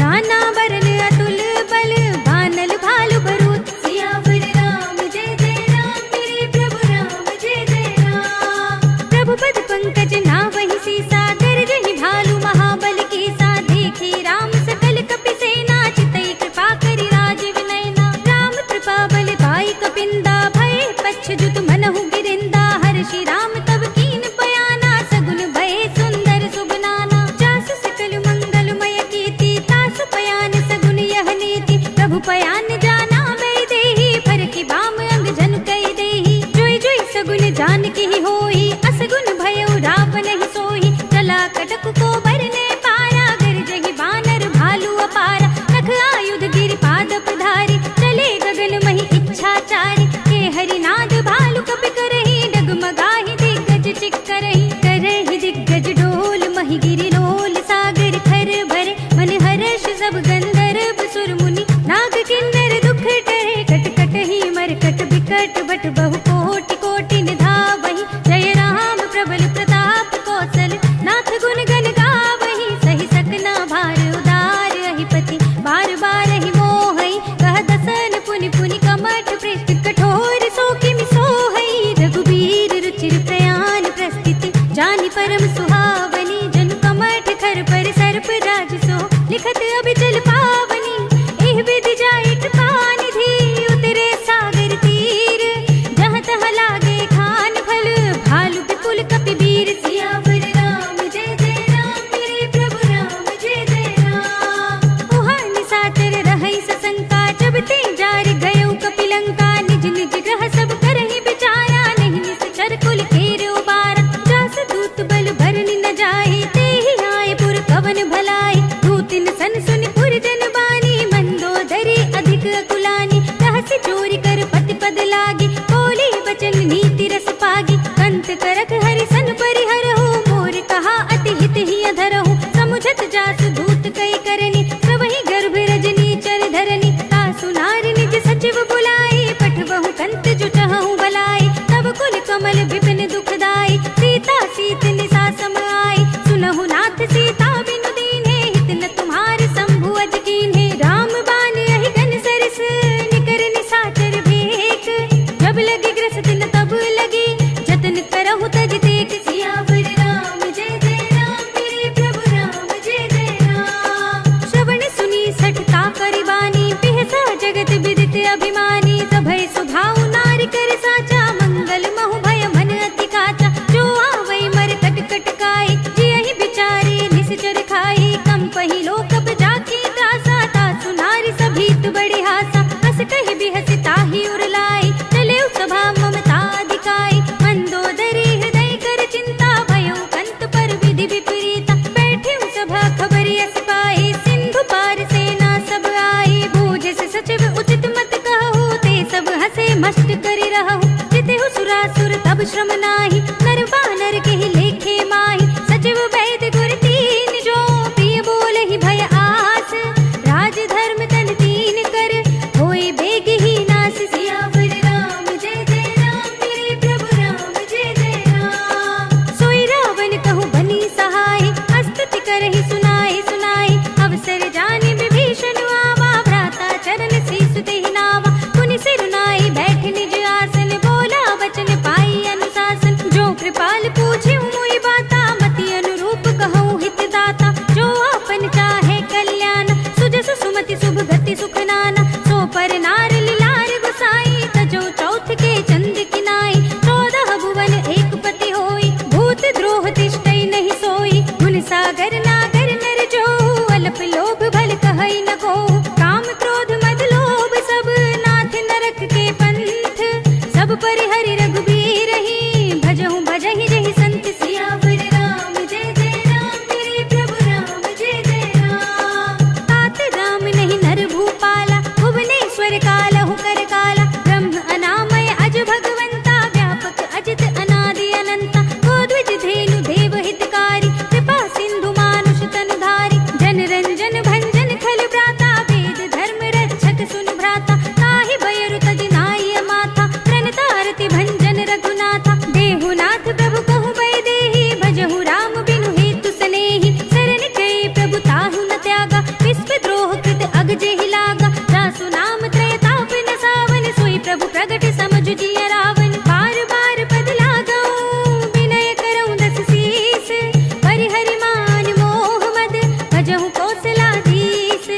नाना बरन अतुल बल बानल भालु भरूत सियावर राम जय जय राम मेरे प्रभु राम जय जय राम। प्रभु पद पंकज नावहि सीसा गरजहि भालु महाबल की सा देखी राम सकल कपि सेना चितई कृपा करि राज विनयना राम कृपा बल पाई कपिंदा भय पश्चजुत मनहु गिरिंदा हर्षि राम तब कीन पयाना सगुन भय सुंदर सुबनाना जास सकल मंगलमय कीर्ति तासु पयान सगुन यह नीति प्रभु पयान जाना मैं देही पर की बाम अंग जन कई देही जोई जोई सगुन जान की होई असगुन भयउ रावण ही सोई चला कटक को बरने पारा गरजहि बानर भालु अपारा नख आयुध गिरि पाद पधारी चले गगन मही इच्छाचारी के हरिनाद भालु कपि करहि डगमगाहि दिग्गज चिक्करहि करहि दिग्गज डोल मही गिरि लोल सागर खर भरे मन हर्ष सब गंधर्व सुर मुनि नाग किन्नर दुख टरे कट कट ही मरकट बिकट बट बहु कोटि कोटि निधावहि जय राम प्रबल प्रताप कौशल नाथ गुण गण गावहि सही सकना भार उदार अहिपति बार बार ही मोहई कह दसन पुनि पुनि कमठ पृष्ठ कठोर सो किमि सोहई रघुबीर रुचिर प्रयाण प्रस्थिति जानि परम सुहावनी जनु कमठ खर पर सर्प राज सो लिखत अभिचल पावनी एह विधि जाय कृपा निधि उतरे सागर तीर जहाँ तहाँ लागे खान फल भालु विपुल कपि वीर सियावर राम जय जय राम मेरे प्रभु राम जय जय राम। उहाँ निशाचर रहै सशंका जब ते जार गयउ कपि लंका निज निज ग्रह सब करहि विचारा नहीं निश्चर कुल केर उबारा जास दूत बल भरनि न जाहि तेहि आए पुर कवन भलाई दूतिन सन सुनि पुर जन बानी मंदोदरी अधिक अकुलानी रहस्य चोरी कर पति पद लागी बोली बचन नीति रस पागी कंत करक हरि सन परिहरहु मोर कहा अति हित ही अधरहु समुझत जासु दूत कई करनी सबहि गर्भ रजनी चर धरनी तासु नारी निज सचिव बुलाई पठबहु कंत जो चहु भलाई तब कुल कमल विपिन दुखदाई सीता सीत निसा सम आई सुनहु नाथ सीता बिनु दीन्हे हित न तुम्हार शंभु अज कीन्हे राम बान अहि घन सरस निकर निशाचर भेक जब लगी ग्रस्त न तब लगी जतन करहु तज देख सियावर राम जय जय राम मेरे प्रभु राम जय जय राम। श्रवण सुनी सठता करिबानी बिहसा जगत विदित अभिमानी सभय सुभाउ नारी कर साचा मंगल महु भय मन अति काचा जो आवै मर कट कट काई जियहि बिचारी निश्चर खाई कम पही लोक जाकी त्रासा तासु नारी सभीत बड़े हासा हस कहि बिहस ताहि उरलाई चले सभा ममता दिखाई मंदोदरी हृदय कर चिंता अब श्रम नाही, नर बानर के ही लेखे माही। सचिव वैद्य गुर तीन जो, प्रिय बोल ही भय आस। राज धर्म तन तीन कर, होए बेग ही नास। सियावर राम जय जय राम, मेरे प्रभु राम जय जय राम। सोई रावण कहूँ बनी सहाय, स्तुति करहि सुनाए सुनाए। अवसर जाने विभीषण आवा, भ्राता चरण शीस देहि नावा। पुनि सिर नाई बैठ निज आसन, बोला वचन पाई अनुशासन। जो कृपाल पूछे मोहि बाता, मति अनुरूप कहूँ हित दाता। जो आपन चाहे कल्याण, सुजस सुमति शुभ गति सुख नाना। सो पर नार लिलार गुसाई, तजो चौथ के चंद किनाई। 14 भुवन एक पति होई, भूत द्रोह तिष्ठै नहीं सोई। गुण सागर नागर नर जो, अल्प लोभ भल कहै न को। काम क्रोध मद लोभ सब, नाथ नरक के पंथ। सब परिहरि रघुबीर ही, भजहु भजहि जहि संत। सियावर राम जय जय राम, मेरे प्रभु राम जय जय राम। तात राम नहीं नर भूपाला, भुवनेश्वर कालहु कर काला। ब्रह्म अनामय अज भगवंता, व्यापक अजित अनादि अनंता। गोद्विज धेनु देव हितकारी, कृपा सिंधु मानुष तनुधारी। जन रंजन भंजन खल भ्राता, वेद धर्म रक्षक सुन भ्राता। ताहि भयरु तज नाई माथा, प्रणतारति भंजन रघुनाथा। देहुनाथ प्रभु कहु भय देहि, भजहु राम बिनु हेतु सनेहि। शरण गए प्रभु ताहु न त्यागा, विश्व द्रोह कृत अग जेहि लागा। दासु नाम त्रय ताप न सावन, सोई प्रभु प्रगट समझ जिय रावण। बार बार पद लागऊं, विनय करऊं दस शीस। परिहरि मान मोह मद, भजहु कौशलाधीश।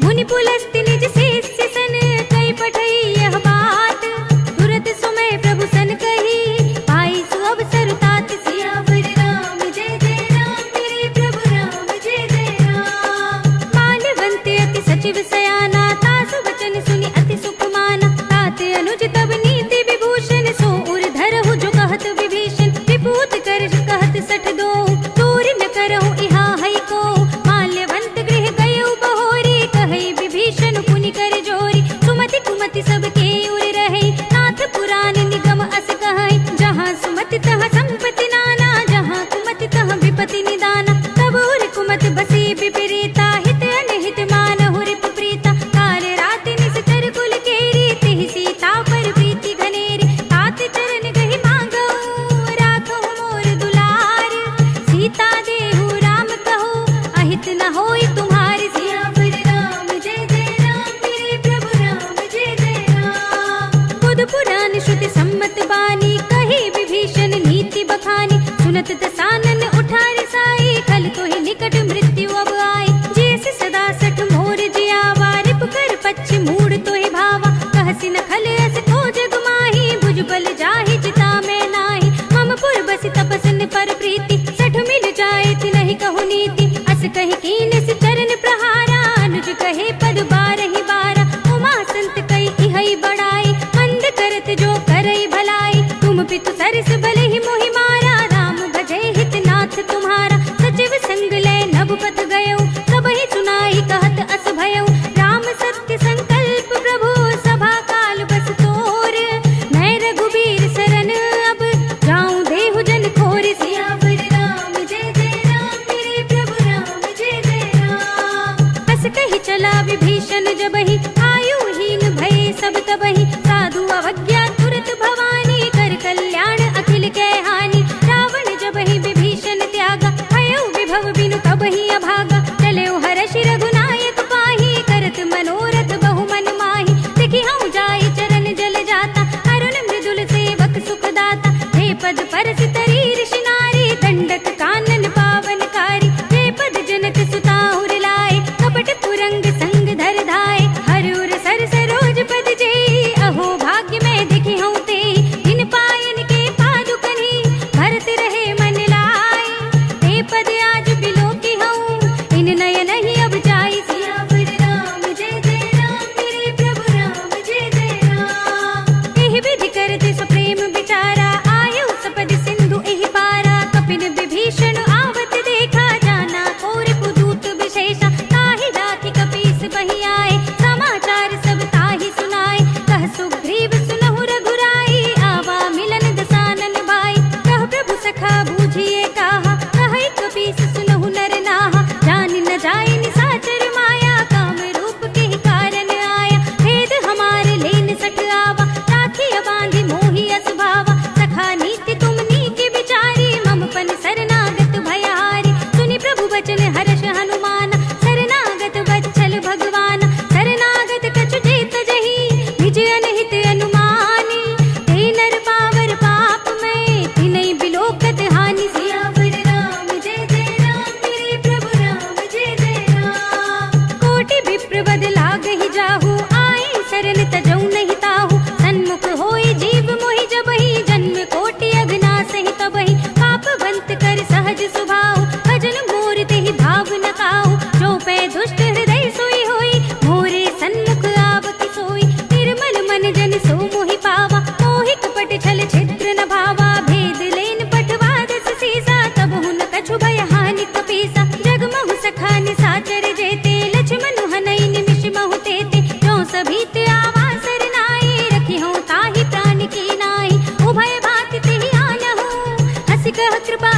मुनि पुलस्त्य निज शिष्य सन, कई पठई यह बात। तुरत सुमय प्रभु सन कही, पाई सु अवसर तात। सियावर राम जय जय राम, मेरे प्रभु राम जय जय राम। माल्यवंत अति सचिव सयाना, तासु वचन सुनि अति सुख माना। तात अनुज तब नीति विभूषण, सो उर धरहु जो कहत विभीषण। विभूत कर कहत सठ दो, दूर न करहु इहा है को। माल्यवंत गृह गयउ बहोरी, कहै विभीषण पुनि कर जोरी। सुमति कुमति सब के उर रहे, नाथ पुराण निगम अस कहै। जहाँ सुमति तहाँ संपत्ति नाना, जहाँ कुमति तहाँ विपत्ति निदाना। तब उर कुमति बसी विपरीता, हित अनहित मानहु रिपु प्रीता। काल राति निश्चर कुल केरी, तिहि सीता पर प्रीति घनेरी। तात चरण गहि मांगऊ, राखहु मोर दुलार। सीता देहु राम कहु, अहित न होई तुम्हारी। सियावर राम जय जय राम, मेरे प्रभु राम जय जय राम। बुध पुराण श्रुति सम्मत बानी, कही विभीषण नीति बखानी। सुनत दसानन उठारि साई, कल तो ही निकट मृत्यु अब आई। जैसे सदा सठ मोर जियावा, रिप कर पच्छि मूढ़ तो ही भावा। कहसि न खल अस को जग माही, भुज बल जाहि चिता में नाही। मम पुर बसि तपस्न पर प्रीति, सठ मिल जाए थि नहीं कहु नीति। अस कहि कीन से चरण प्रहारा, अनुज कहे पद बारहि बारा। उमा संत कई इहै बड़ाई, मंद करत जो करई भलाई। तुम पितु सरस भले ही मोहि मारा, राम भजै हित नाथ तुम्हारा। सचिव संग ले नभ पथ गयऊ, सबहि सुनाई कहत अस भयऊ। राम सत्य संकल्प प्रभु, सभा काल बस तोर। मैं रघुबीर शरण अब, जाऊं देहु जन खोर। सियावर राम जय जय राम, मेरे प्रभु राम जय जय राम। अस कहि चला विभीषण जबहि, आयुहीन भये सब तबहि। साधु अवज्ञा तुरत भवानी, कर कल्याण अखिल के हानि। रावण जबहि विभीषण त्यागा, भयउ विभव बिनु तबहि अभागा। चलेउ हरषि रघुनायक पाहि, करत मनोरथ बहु मन माहि। देखि हऊँ जाई चरण जल जाता, अरुण मृदुल सेवक सुख दाता। हे पद परस तरी ऋषि नारी, दंडक कानन पावनकारी। हे पद जनक सुता उर लाए, कपट पुरंग संग धर धाय। हर उर सर सरोज पद जेई, अहो भाग्य में देखि हऊँ तेई। इन पायन के पादुकनि, भरत रहे मन लाए। हे पद आज बिलोकी हऊँ, इन नयन ही अब जाई। सियावर राम जय जय राम, मेरे प्रभु राम जय जय राम। एहि विधि करते सप्रेम विचारा, आयु सपद सिंधु एहि पारा। कपिन विभीषण आवत देखा, जाना और पुदूत विशेषा। ताहि राखि कपीस बहि आए, समाचार सब ताहि सुनाए। कह सुग्रीव सुनहु रघुराई, आवा मिलन दसानन भाई।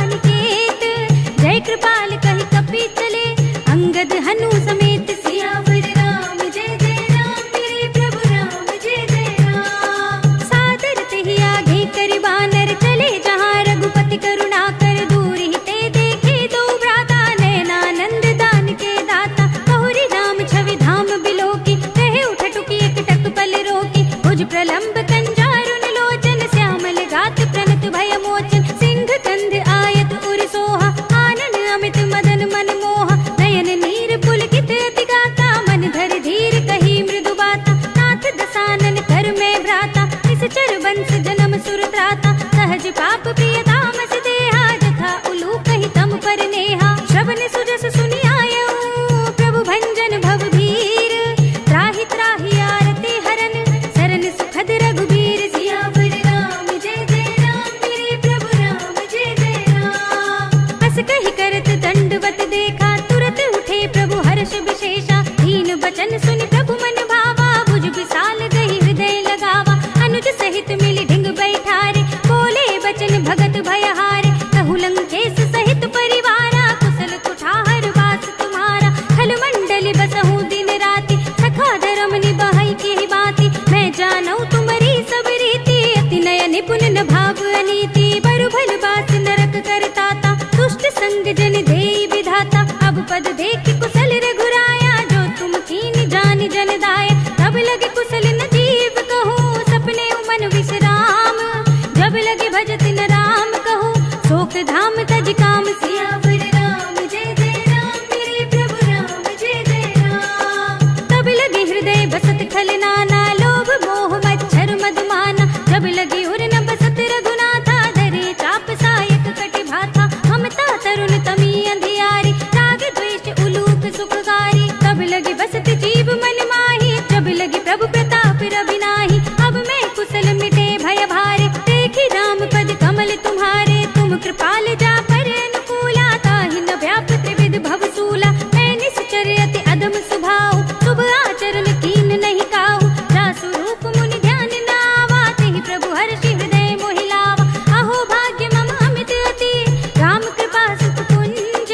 अनिकेत। जय कृपाल कहि कपि चले अंगद हनु समेत। सियावर राम जय जय राम मेरे प्रभु राम जय जय राम। सादर तेहि आगे करि बानर चले जहाँ रघुपति करुणा कर दूर ही ते देखे दो भ्राता। नयनानंद दान के दाता बहुरी राम छवि धाम बिलोकी। कहे उठ टुकी एक टक पल रोकी भुज प्रलंब कंजारुन लोचन। श्यामल गात प्रणत भय मोचन सिंह कंध आयत उर सोहा। आनन अमित मदन मन मोहा नयन नीर पुलकित अति गाता। मन धर धीर कही मृदु बाता नाथ दसानन कर में भ्राता। निश्चर वंश जन्म सुर त्राता सहज पाप प्रिय तामस देहा। जथा उलूक ही तम पर नेहा श्रवण सुजस सुनि आयऊ। प्रभु भंजन भव भीर त्राहि त्राहि आरती हरन सरन सुखद रघुबीर। सियावर राम जय जय राम मेरे प्रभु राम जय जय राम। बस कहि करत दंडवत देखा तुरत उठे प्रभु हर्ष विशेषा। दीन बचन सुनि प्रभु मन भावा भुज विशाल गहि हृदय लगावा। अनुज सहित मिली ढिंग बैठारे बोले बचन भगत भयहारे। कहु लंकेश सहित परिवारा कुशल कुठार वास तुम्हारा। खल मंडल बसहु दिन राति सखा धर्म निभाई के बाती। मैं जानऊ तुम्हारी सब रीति अति नय निपुण न भाव अनीति। बरु भल बास नरक करताता दुष्ट संग जन देई विधाता। अब पद देख कुशल रघुराया जो तुम कीन जान जन दाया। तब लगे कुशल न जीव कहूँ सपने मन विश्राम। जब लगे भजत न राम कहूँ शोक धाम तज काम। सियावर राम जय जय राम मेरे प्रभु राम जय जय राम। तब लगे हृदय बसत खल नाना लोभ मोह मच्छर मधुमाना। जब लगे उर न बसत रघुनाथा धरे चाप सायक कटि भाथा। ममता तरुण तमी अंधियारी राग द्वेष उलूक सुखकारी। तब लगे बसत जीव मन माही जब लगे प्रभु प्रताप रविनाही। अब मैं कुशल मिटे भय भारे देखी राम पद कमल तुम्हारे। तुम कृपाल जा पर अनुकूला ताहि न व्याप त्रिविध भव सूला। मैं निश्चर अति अधम स्वभाव शुभ आचरण कीन नहीं काहू। जासु रूप मुनि ध्यान न आवा तेहि प्रभु हर्षि हृदय मोहि लावा। अहो भाग्य मम अमित अति राम कृपा सुख कुंज।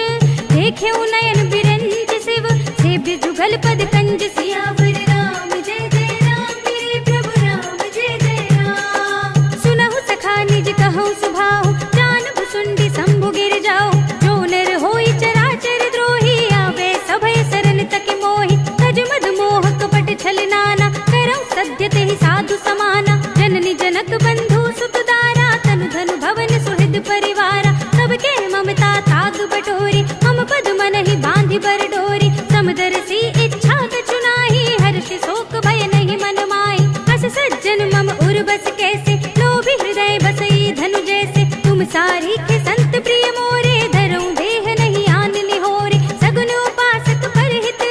देखे नयन बिरंज शिव सेव्य जुगल पद कंज। सियावर राम जय जय राम मेरे प्रभु राम जय जय राम। सुनहु सखा निज कहूँ सुभाऊ जान भुसुंडी शंभु गिर जाओ। जो नर होई चराचर द्रोही आवे सभय सरन तक मोहि। तज मद मोह कपट छल नाना करऊँ सद्य तेहि साधु समाना। जननी जनक बंधु सुत दारा तनु धनु भवन सुहृद परिवारा। सबके ममता ताग बटोरी मम पद मन ही बांधि बर डोरी। समदर्शी इच्छा कछु नाहि हर्ष शोक भय नहीं मन माही। अस सज्जन मम उर बस कैसे लोभी हृदय बसई धनु जैसे। तुम सारी के संत प्रिय मोरे धरऊँ देह नहीं आन निहोरे। सगुन उपासक परहित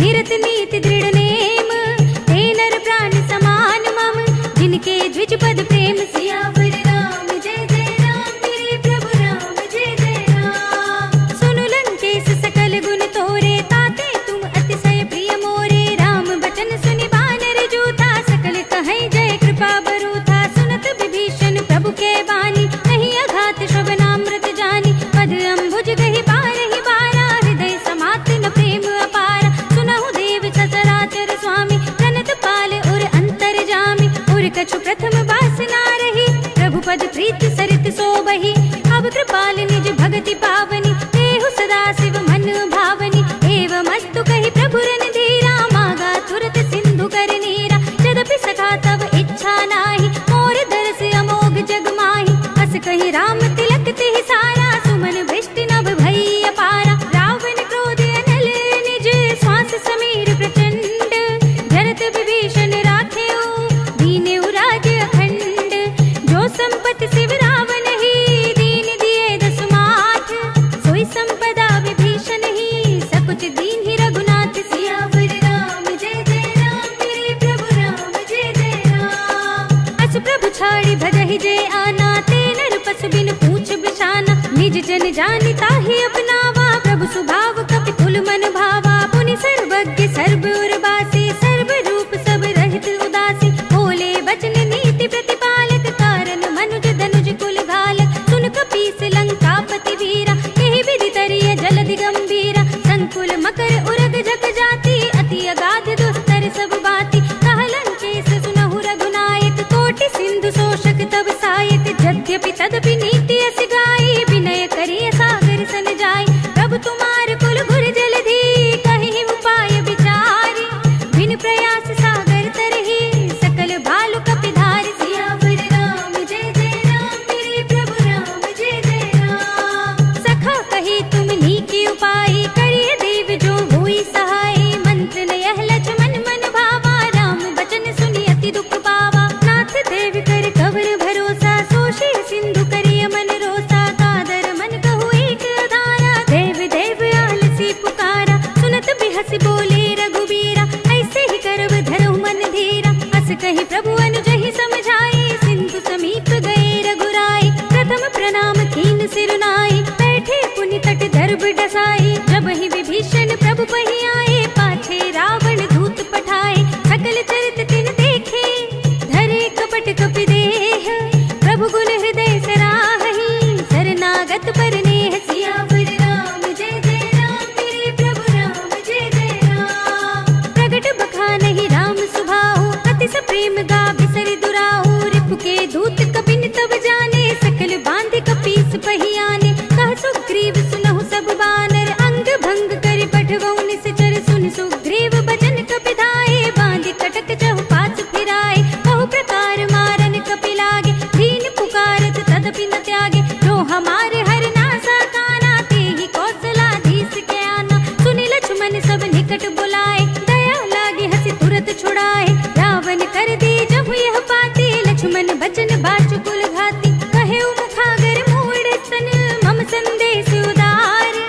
निरत नीति दृढ़ नेम। ते नर प्राण समान मम जिनके द्विज पद प्रेम। सियावर राम जय जय राम मेरे प्रभु राम जय जय राम। सुनु लंकेश सकल गुण तोरे ताते तुम अतिशय प्रिय मोरे। राम बचन सुनि बानर जूथा सकल कहे जय कृपा बरूथा। सुनत विभीषण प्रभु के बानी नहीं अघात श्रवणामृत जानी। पद अम्बुज गहि बारहि बारा हृदय समात न प्रेम अपारा। सुनहु देव सचराचर स्वामी प्रणत पाल उर अंतर जामी। उर कछु प्रथम वासना रही प्रभु पद प्रीति सरित सोबहि। अब कृपाल निज भगति पावनी देहु सदा शिव मन भावनी। एवं अस्तु कहि प्रभु रन धीरा मागा तुरत सिंधु कर नीरा। यद्यपि सखा तब इच्छा नाही मोर दरस अमोघ जग माही। अस कहि राम तिलक तेहि सारा सुमन भृष्टि नभ भई अपारा। रावण क्रोध अनल निज श्वास समीर प्रचंड। जरत विभीषण राखेऊ दीने राज अखंड। जो संपत्ति शिव रावण ही दीन दिए दस माठ। सोई संपदा विभीषण ही सकुच दीन ही रघुनाथ। सियावर राम जय जय राम मेरे प्रभु राम जय जय राम। अस प्रभु छाड़ी भजहि जय आना ते नर पस बिन पूछ बिछाना। निज जन जानि ताहि अपनावा प्रभु सुभाव कपि कुल मन भावा। पुनि सर्वज्ञ सर्व उर्वासी सर्व रूप सब रहित उदासी। बोले वचन नीति प्रतिपालक कारण मनुज धनुज कुल घालक। सुन कपीस लंकापति नीके उपाय करिए देव जो हुई सहाय। मंत्र यह लक्ष्मण मन भावा राम बचन सुनि अति दुख पावा। नाथ देव कर कवर भरोसा सोशे सिंधु करिय मन रोसा। कादर मन कहु एक धारा देव देव आलसी पुकारा। सुनत बिहस बोले रघुबीरा ऐसे ही करब धरहु मन धीरा। अस कहि प्रभु अनुजहि समझाए सिंधु समीप गए रघुराई। प्रथम प्रणाम कीन सिरुनाई बैठे पुनि तट दर्भ डसाई। जब ही विभीषण प्रभु पहि आए पाछे रावण दूत पठाए। सकल चरित तिन देखे धरे कपट कपि देह। प्रभु गुण हृदय सराहि शरणागत पर नेह। सियावर राम जय जय राम मेरे प्रभु राम जय जय राम। प्रगट बखानहि राम सुभाऊ अति स प्रेम गा बिसरि दुराऊ। रिपु के दूत कपिन तब जाने सकल बांध कपीस पहि आने। कह सुग्रीव सुनहु सब बानर अंग भंग करि पठवहु निश्चर। सुन सुग्रीव बचन कपि धाये बांध कटक चहु पास फिराए। बहु प्रकार मारन कपि लागे दीन पुकारत तदपि न त्यागे। जो हमारे हर नासा काना तेहि कौशलाधीश के आना। सुनि लक्ष्मण सब निकट बुलाए दया लागे हंसी तुरत छुड़ाए। रावण कर दी जब यह पाती लक्ष्मण बचन बाचुकुल घाती। कहे मुखागर मूढ़ स्तन मम संदेश उदार।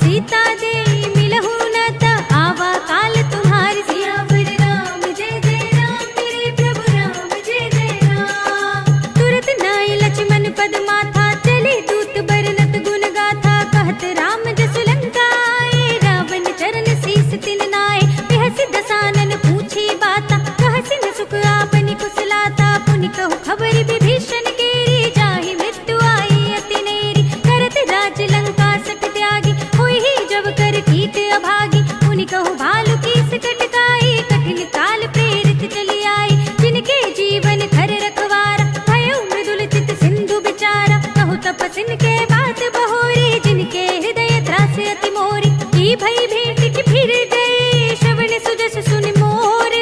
सीता दे मिलहु न त आवा काल तुम्हारी। सियावर राम जय जय राम मेरे प्रभु राम जय जय राम। तुरत नाय लक्ष्मण पद माथा चले दूत बरनत गुण गाथा। कहत राम जसु लंका आए रावण चरण शीस तिन नाय। बिहसि दसानन पूछी बाता कहसि न सुख आपनि कुशलाता। पुनि कहु खबर विभीषण केरी जाहि मृत्यु आई अति नेरी। करत राज लंका सठ त्यागी होई ही जब कर कीट अभागी। पुनि कहु भालु कीस कटकाई कठिन काल प्रेरित चली आई। जिनके जीवन खर रखवारा भयो मृदुल चित सिंधु बिचारा। कहु तपसिन के बात बहोरी जिनके हृदय त्रास अति मोरी। की भई भेंट की फिर गए श्रवण सुजस सुन मोर।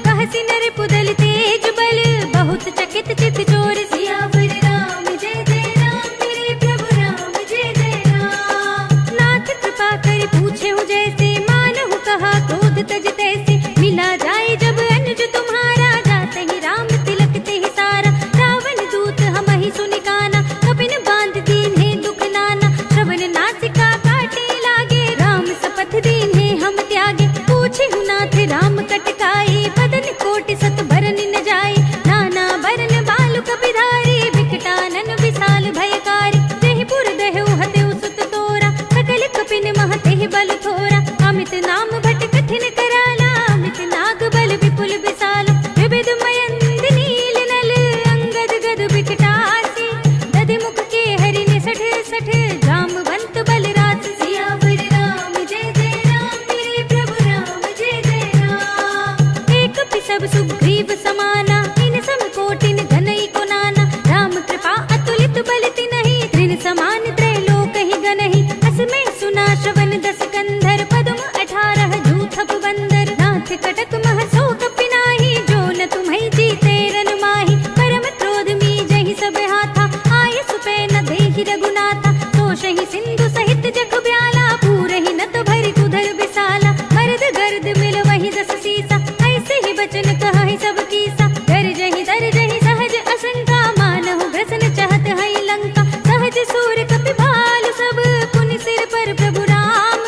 कहसि नर पुदल तेज बल बहुत चकित चित चोर। सियावर राम जय जय राम मेरे प्रभु राम जय जय राम। नाथ कृपा कर पूछे हूँ जैसे मानहु कहा क्रोध तज तैसे। मिला जाए जब अनुज तुम्हारा जाते ही राम तिलक ते ही सारा। रावण दूत हम ही सुनि काना कपिन बांध दीन है दुख नाना। श्रवण नासिका काटे लागे राम सपथ दीन है हम त्यागे। पूछे हूँ नाथ राम कटकाई बदन कोटि सत भरन न जाए। नाना बरन बालु कपिधारी विकटानन विशाल भयकारी। तेहि पुर दहेउ हतेउ सुत तोरा सकल कपिन मह तेहि बल थोरा। अमित नाम भट कठिन कराला अमित नाग बल विपुल विशाल। विविध मयंद नील नल अंगद गद विकटासी। दधि मुख के हरि निसठ सठ जामवंत बल रास। सियावर राम जय जय राम मेरे प्रभु राम जय जय राम। एक पिसब सुग्रीव समाना इन सम कोटिन घनई को नाना। राम कृपा अतुलित बल तिनहि त्रिन समान त्रैलोक ही गनहि। अस में सुना श्रवण दस कंधर पद्म 18 जूथप बंदर। नाथ कटक मह सो कपि नाहि जो न तुम्हि जीते रन माहि। परम क्रोध मी जहि सब हाथा आय सुपै न देहि रघुनाथा। तोषहि सिंधु सहित जग ब्याला पूरहि न तो भरि कुधर विसाला। मर्द गर्द मिल वही दस सीसा ऐसे ही बचन कहहि सब कीसा। गरजहि दरजहि सहज असंका मानहु ग्रसन चहत है लंका। सहज सूर कपि भालु सब पुनि सिर पर प्रभु राम।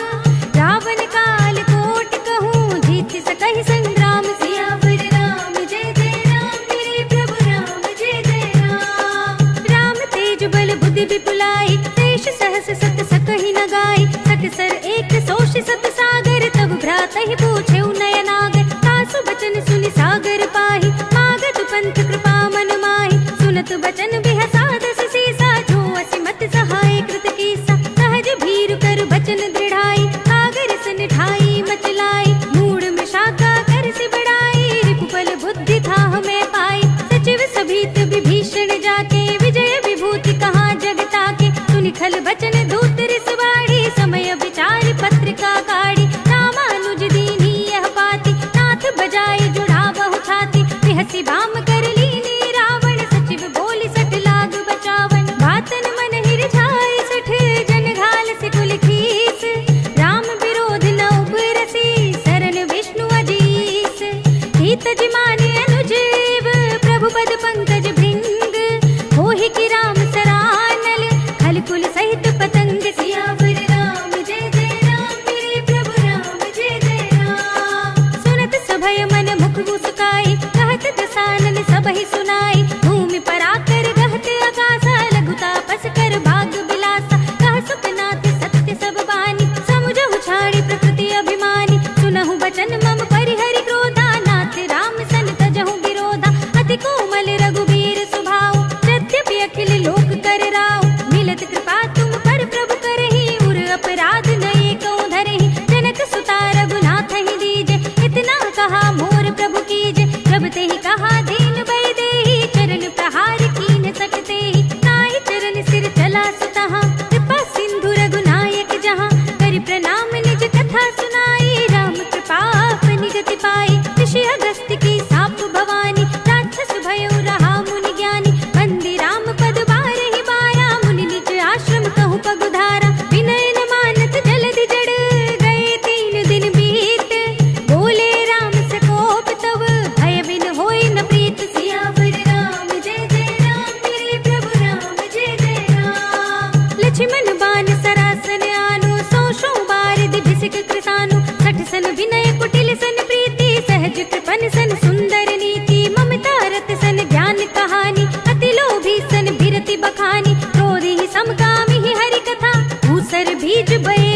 रावण काल कोट कहूँ जीत सकहि संग्राम। सियावर राम जय जय राम मेरे प्रभु राम जय जय राम। राम तेज बल बुद्धि विपुलाई देश सहस सत सकहि न गाई। सकसर एक सोष सत सागर तब भ्रातहि पूछे नयनागर। तासु बचन सुनि सागर पाहि मागत पंथ कृपा मन माहि। सुनत बचन बिहसा दस सीसा जो असिमत सहाय कृत कीसा। सहज भीरु कर बचन दृढ़ाई सागर सन ठाई मचलाई। मूढ़ में शाखा कर से बढ़ाई रिपुबल बुद्धि था हमें पाई। सचिव सभीत विभीषण जाके विजय विभूति कहाँ जगता के। सुनि खल बचन दूत रिसवाड़ी समय विचार पत्रिका काढ़ी। रामानुज दीनी यह पाती नाथ बजाए जुड़ा बहु छाती। बिहसी बाम कर लीनी रावण सचिव बोली सठ लाग बचावन। बातन मन हिर छाए सठ जन घाल से कुल की।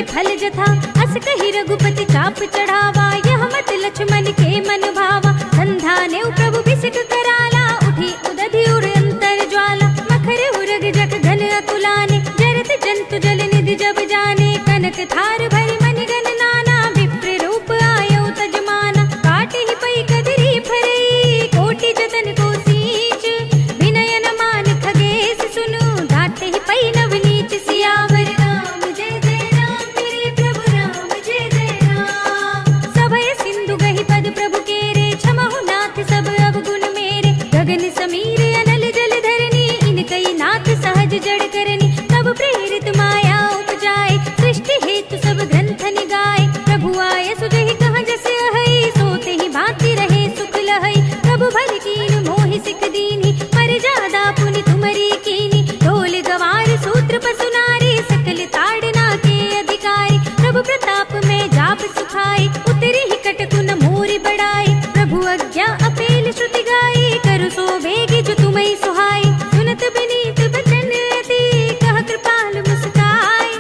फल जथा। अस कही रघुपति चाप चढ़ावा, यह मत लक्ष्मण के मन भावा। संधा ने प्रभु बिसिक कराला, उठी उदधि उर अंतर ज्वाला। मखर उरग जग घन अतुलाने, जरत जंतु जल निधि जब जाने। कनक थार भरि मन गण नाना, विप्र रूप आयो तजमाना। काटे ही पई कदरी फरई, कोटि जतन को सींच। विनय न मान खगेश सुनु, धाते ही पई नव नीच। सियावर राम जय जय राम, मेरे प्रभु राम जय जय राम। सभय सिंधु गहि पद प्रभु केरे, क्षमहु नाथ सब अवगुण मेरे। गगन समीर अनल जल धरनी, इनकई नाथ सहज जड़ करनी। तब प्रेरित माया उपजाए, सृष्टि हेतु सब ग्रंथ निगाए। प्रभु आय सुजहि कहाँ जस अहै, सोते ही भांति रहे सुख लहै। प्रभु भल कीन मोहि सिख दीनी, पर जादा पुनि तुमरी कीनी। ढोल गवार सूत्र पसु नारी, सकल ताड़ना के अधिकारी। प्रभु प्रताप में जाप सुखाई, उतरी ही कटकुन मोरि बढ़ाई। प्रभु आज्ञा अपेल श्रुति गाई, करु सो बेगी जो तुम्हें सुहाई। सुनत बिनीत बचन अति, कह कृपाल मुस्काई।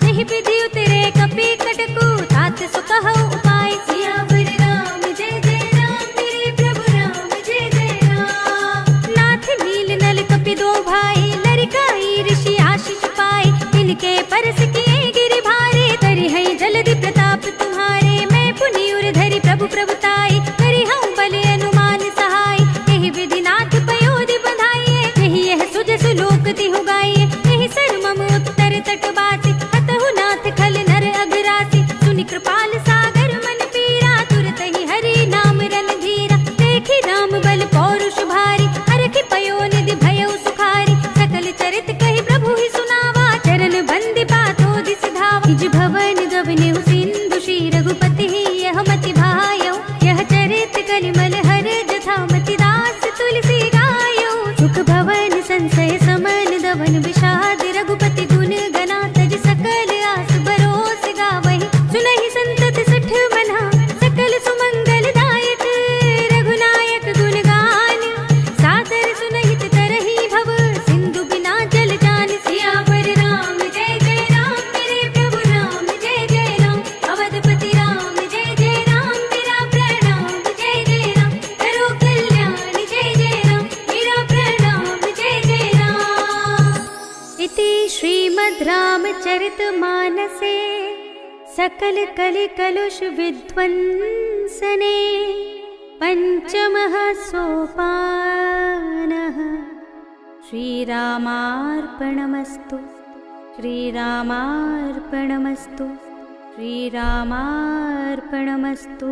नहीं विधि उतरे कपि कटकु, तात सो कहु उपाय। सियावर राम जय जय राम, मेरे प्रभु राम जय जय राम। नाथ नील नल कपि दो भाई, लरिकाई ऋषि आशीष पाए। इनके परस किए गिरि भारे, तरि है जलधि प्रताप तुम्हारे। मैं पुनि उर धरि प्रभु प्रभुताई, करि हूँ बल अनुमान सहाय। यही विधि नाथ पयोधि बधाइए, यही यह सुजसु लोक तिहु गाइए। यही सर मम उत्तर तट बासी, हतहु नाथ खल नर अघरासी। सुनि कृपाल सागर मन पीरा, तुरत ही हरि नाम रणधीरा। देखी राम बल पौरुष भारी, हरखि पयोनिधि भयउ सुखारी। सकल चरित कहि प्रभु ही सुनावा, चरण बंदि पाथो दिस धावा। निज भवन गवनेउ सिंधु, श्री रघुपति ही यह मति भायौ। यह चरित कलिमल हर जथा, मति दास तुलसी गायौ। सुख भवन संशय समन, दवन विषाद रघुपति गुण गना। तज सकल आस बरोस गावहि, सुनहि संतत सठ मना। सकल सुमंगल दायक, रघुनायक गुण गान। सादर सुनहित तरहि भव, सिंधु बिना जल जान। सियावर राम जय जय राम, मेरे प्रभु राम जय जय राम। अवधपति राम जय जय राम, मेरा प्रणाम जय जय राम। करो कल्याण जय जय राम, मेरा प्रणाम जय जय राम। इति श्रीमद् रामचरितमानसे सकल कलि कलुष विध्वंसने पंचमः सोपानः। श्रीरामार्पणमस्तु, श्रीरामार्पणमस्तु, श्रीरामार्पणमस्तु।